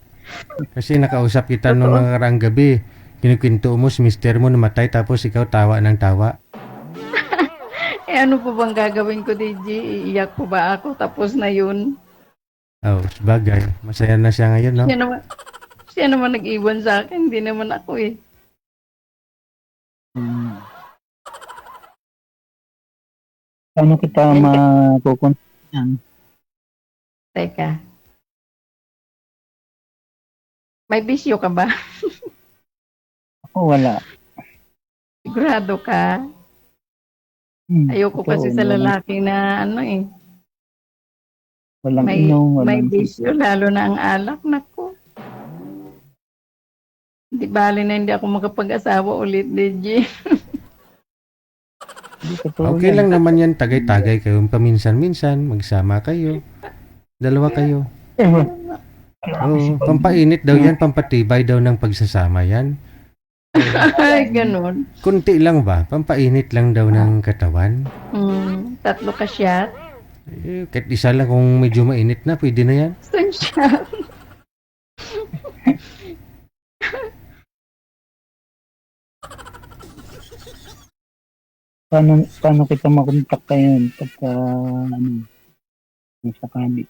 Kasi nakausap kita nung Totoo. nakaraang gabi. Kinukwento mo si mister mo namatay tapos ikaw tawa ng tawa. Eh ano po bang gagawin ko, DJ? Iiyak po ba ako? Tapos na yun. Oh, sabagay. Masaya na siya ngayon, no? Siya naman nag-iwan sa akin. Hindi naman ako eh. Paano kita makukontakan? Teka. May bisyo ka ba? Ako wala. Sigurado ka? Ayoko kasi sa lalaki na ano eh. Walang May, inom, may walang bisyo, lalo na ang alak. Naku. Di bali na hindi ako makapag-asawa ulit, DJ. Okay lang naman yan. Tagay-tagay kayo. Paminsan-minsan. Magsama kayo. Dalawa kayo. Oo. Pampainit daw yan. Pampatibay daw ng pagsasama yan. Ay, ganun. Kunti lang ba? Pampainit lang daw ng katawan. 3 ka shot. Eh, kahit isa lang kung medyo mainit na, pwede na yan. Isang shot. Paano kita makontak ngayon pagka ano, nasa kami?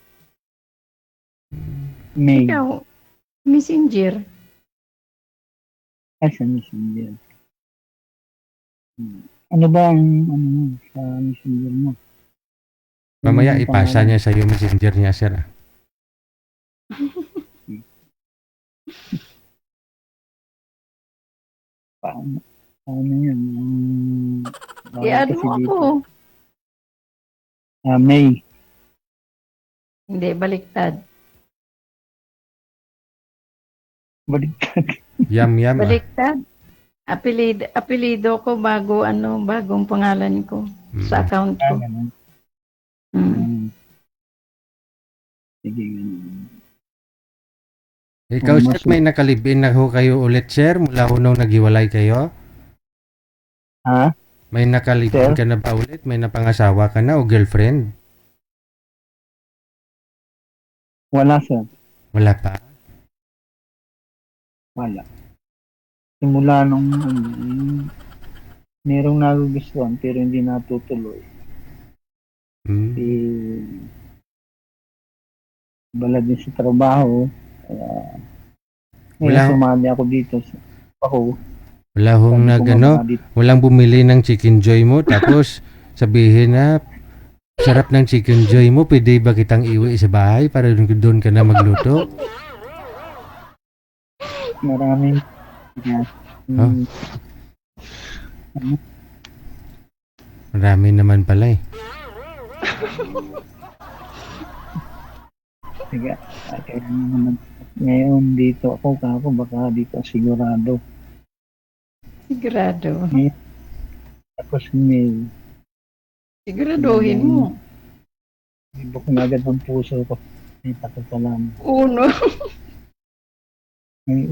May. Ikaw, messenger. Sa messenger. Ano ba ang ano mo sa messenger mo? Mamaya Ano ang ipasa pangalan? niya sa iyo messenger niya, sir. Ah. Paano yan? I-add mo ako. May. Hindi, baliktad. Baliktad. Yam. Ah. Baliktad. Apelido ko bagong pangalan ko sa account ko. Sige, ganun. Ikaw, sir, may nakalibin na ho kayo ulit, sir? Mula ho nung naghiwalay kayo? Ha? May nakalibin ka na ba ulit? May napangasawa ka na o girlfriend? Wala, sir. Wala pa? Wala. Simula nung merong nagugustuhan pero hindi natutuloy. Balad din sa trabaho. Kaya Wala. sumali ako dito. Wala hong walang bumili ng chicken joy mo tapos sabihin na sarap ng chicken joy mo, pwede ba kitang iwi sa bahay para doon ka na magluto? Maraming Marami naman pala eh. Sige, kaya naman ngayon dito ako baka dito sigurado. Sigurado. Tapos may Siguraduhin mo. ibok na agad ang puso ko. May takot pa lang. Uno. May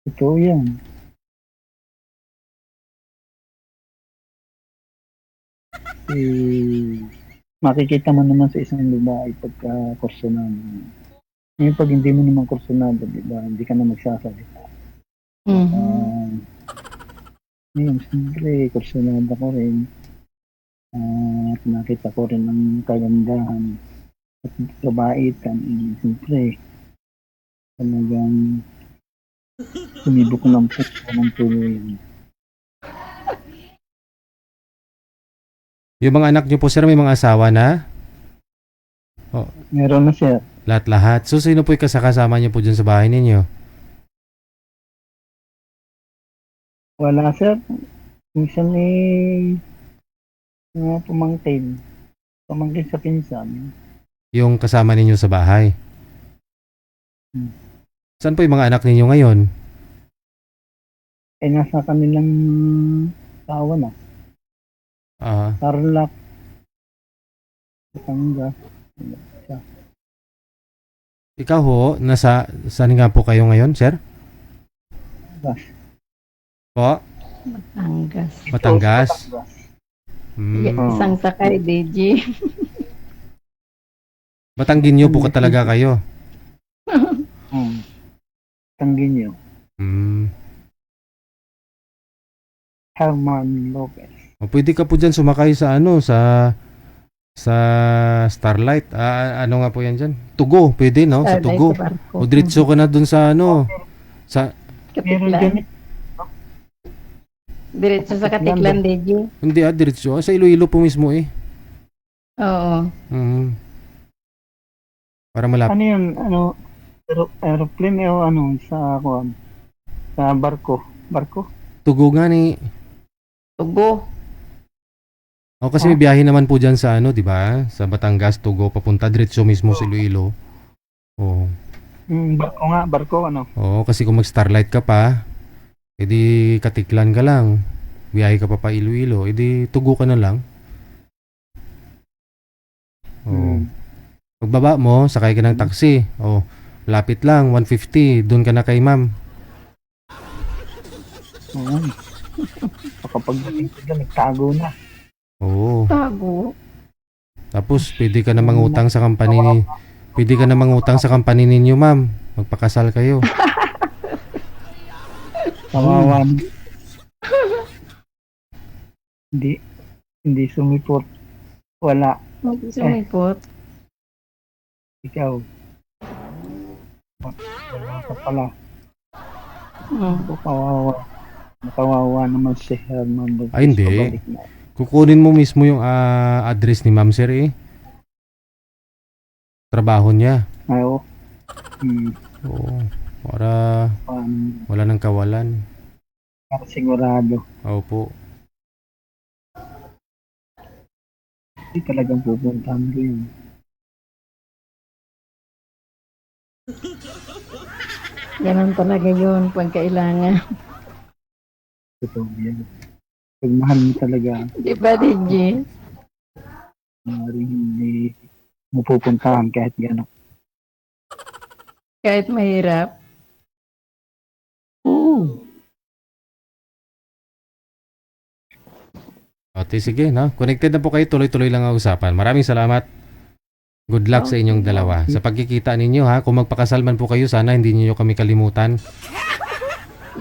ito yan. Makikita mo naman sa isang babae pagka kursunado. Ngayon pag hindi mo naman kursunado, di ba, hindi ka na magsasalita. Ngayon, siyempre, kursunado ko rin. At nakita ko rin ang kagandahan at kabaitan. Siyempre, talagang sumibok ng puso ng tuloy. Yung mga anak niyo po, sir, may mga asawa na? Oh. Meron na, sir. Lahat-lahat. So, sino po yung kasama niyo po dyan sa bahay ninyo? Wala, sir. Minsan mga pamangkin. Pamangkin sa pinsan. Yung kasama ninyo sa bahay? Saan po yung mga anak ninyo ngayon? Nasa kanilang tawa na. Tarlac. Batangas. Ikaw ho, saan nga po kayo ngayon, sir? Po? Batangas. Isang sakay, DJ. Batangginyo po ka talaga kayo. Tangginyo. Herman Lopez. O, pwede ka po dyan sumakay sa sa Starlight. Ano nga po yan dyan? Tugo, pwede no? Sa Tugo. O diretso ka na dun sa sa Katiklan. Diretso sa Katiklan, DJ. Hindi diretso. Sa Iloilo po mismo eh. Oo. Para malapit. Ano yun? Aeroplane o sa barko? Tugo nga ni. Tugo. O kasi may biyahe naman po dyan sa di ba? Sa Batangas, Tugo, papunta diretso mismo sa Iloilo. Oo. Barko Oo, kasi kung mag-Starlight ka pa, edi Katiklan ka lang. Biyahe ka pa Iloilo, edi Tugo ka na lang. Oo. Pagbaba mo, sakay ka ng taxi. Oh, lapit lang, 150. Doon ka na kay ma'am. Oo. Kapag nagtago na. Oo. Tago. Tapos, pwede ka na mangutang sa company ninyo, ma'am. Magpakasal kayo. Kawawa. Hindi sumipot. Wala. Hindi sumipot. Ikaw. Wala ka pala. Kawawa naman si Herman. Ay, hindi. Kukunin mo mismo yung address ni ma'am, sir eh. Trabaho niya. Ay, oo. Oo. Para wala nang kawalan. Para sigurado. Opo. Hindi talagang pupuntahan ko yun. Ganun talaga yun pag kailangan. Totoo yan. Pag mahal mo talaga, Di ba, DJ? hindi mo pupuntahan kahit gano'n. Kahit mahirap. Oo. Okay, sige, no? Connected na po kayo, tuloy-tuloy lang ang usapan. Maraming salamat. Good luck sa inyong dalawa. Sa pagkikita ninyo, ha? Kung magpakasal man po kayo, sana hindi niyo kami kalimutan.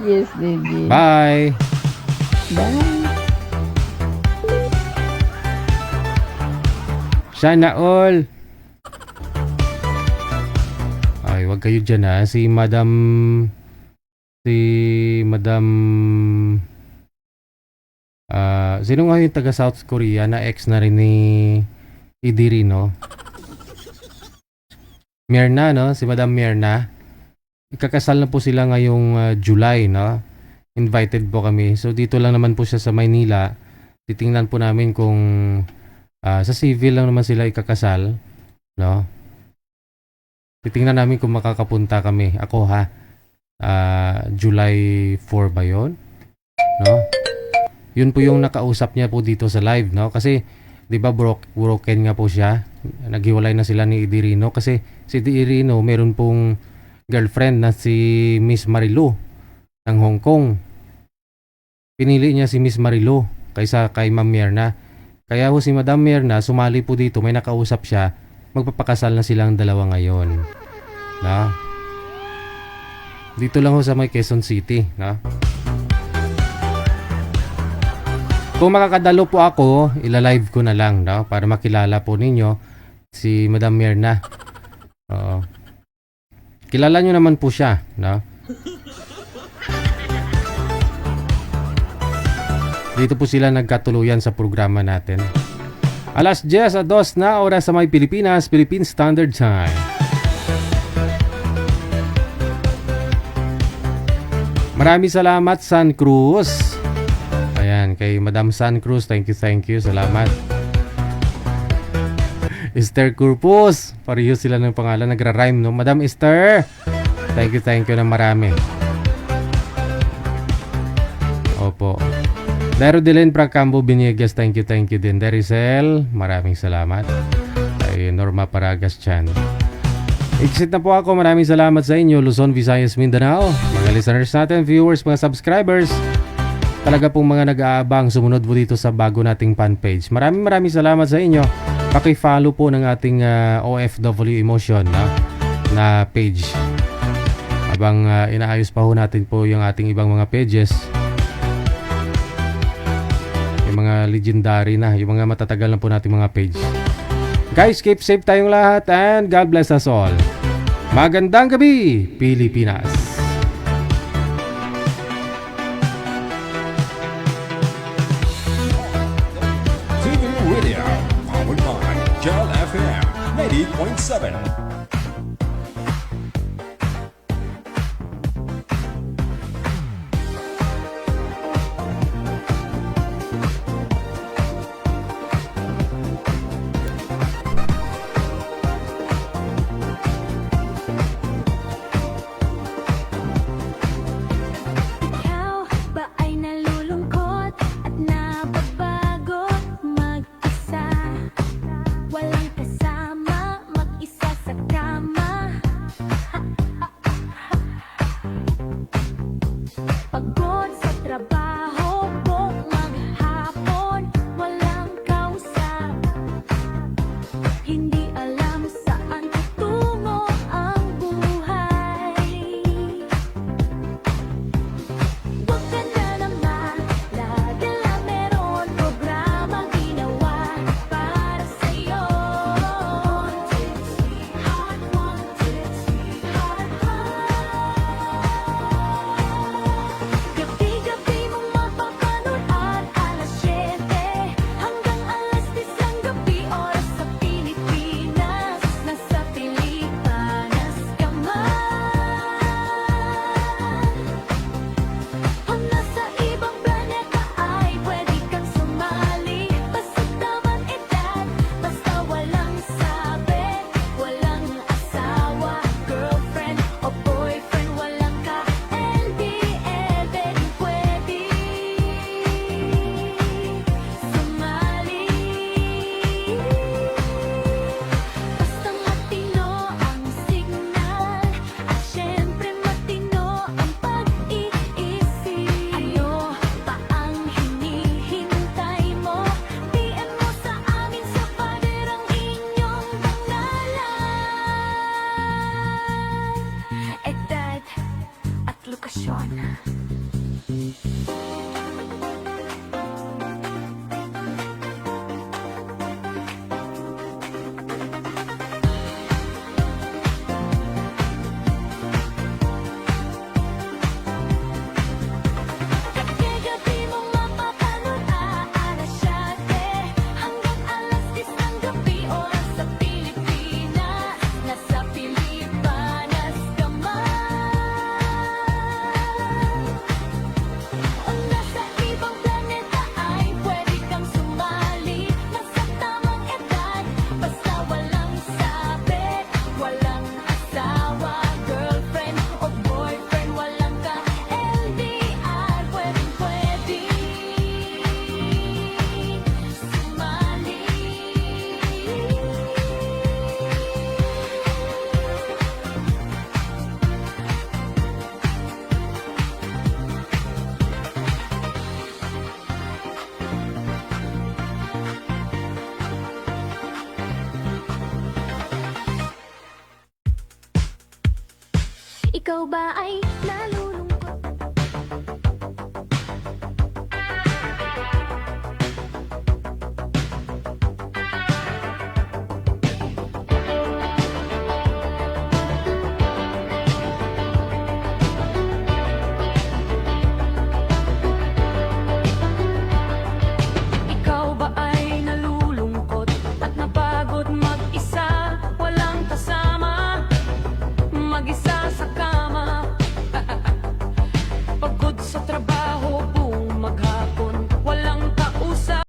Yes, DJ. Bye! Bye. Sana all! Ay, wag kayo dyan, ha? Si Madam... sino nga yung taga South Korea na ex na rin ni Idiri, no? Myrna, no? Si Madam Myrna. Ikakasal na po sila ngayong July, no? Invited po kami. So, dito lang naman po siya sa Maynila. Titingnan po namin kung sa civil lang naman sila ikakasal, no? Titingnan namin kung makakapunta kami. Ako, ha? July 4 ba yun? No? Yun po yung nakausap niya po dito sa live, no? Kasi, di ba broken nga po siya. Naghiwalay na sila ni Idirino. Kasi si Idirino meron pong girlfriend na si Miss Marilu ng Hong Kong. Pinili niya si Miss Marilu kaysa kay Ma'am Myrna. Kaya ho si Madam Myrna sumali po dito. May nakausap siya. Magpapakasal na silang dalawa ngayon. Na? Dito lang ho sa may Quezon City. Na? Kung makakadalo po ako, ilalive ko na lang, no? Para makilala po ninyo si Madam Myrna. Kilala nyo naman po siya, no? Dito po sila nagkatuluyan sa programa natin. Alas 10:02 na oras sa may Pilipinas, Philippine Standard Time. Maraming salamat, San Cruz. Ayan, kay Madam San Cruz, thank you, salamat. Esther Corpus, pareho sila ng pangalan, nagra-rhyme, no? Madam Esther, thank you na marami. Opo. Dairo Dilen Pracambo Biniegas, thank you din. Dericel, maraming salamat. Kay Norma Paragas Chan. Exit na po ako. Maraming salamat sa inyo, Luzon, Visayas, Mindanao. Mga listeners natin, viewers, mga subscribers. Talaga pong mga nag-aabang sumunod po dito sa bago nating fan page. Maraming salamat sa inyo. Paki-follow po ng ating OFW Emotion na page. Habang inaayos pa ho natin po yung ating ibang mga pages. Yung mga legendary na, yung mga matatagal na po nating mga page. Guys, keep safe tayong lahat and God bless us all. Magandang gabi, Pilipinas! TV Radio, powered by Gel FM 90.7. Ikaw ba ay lalo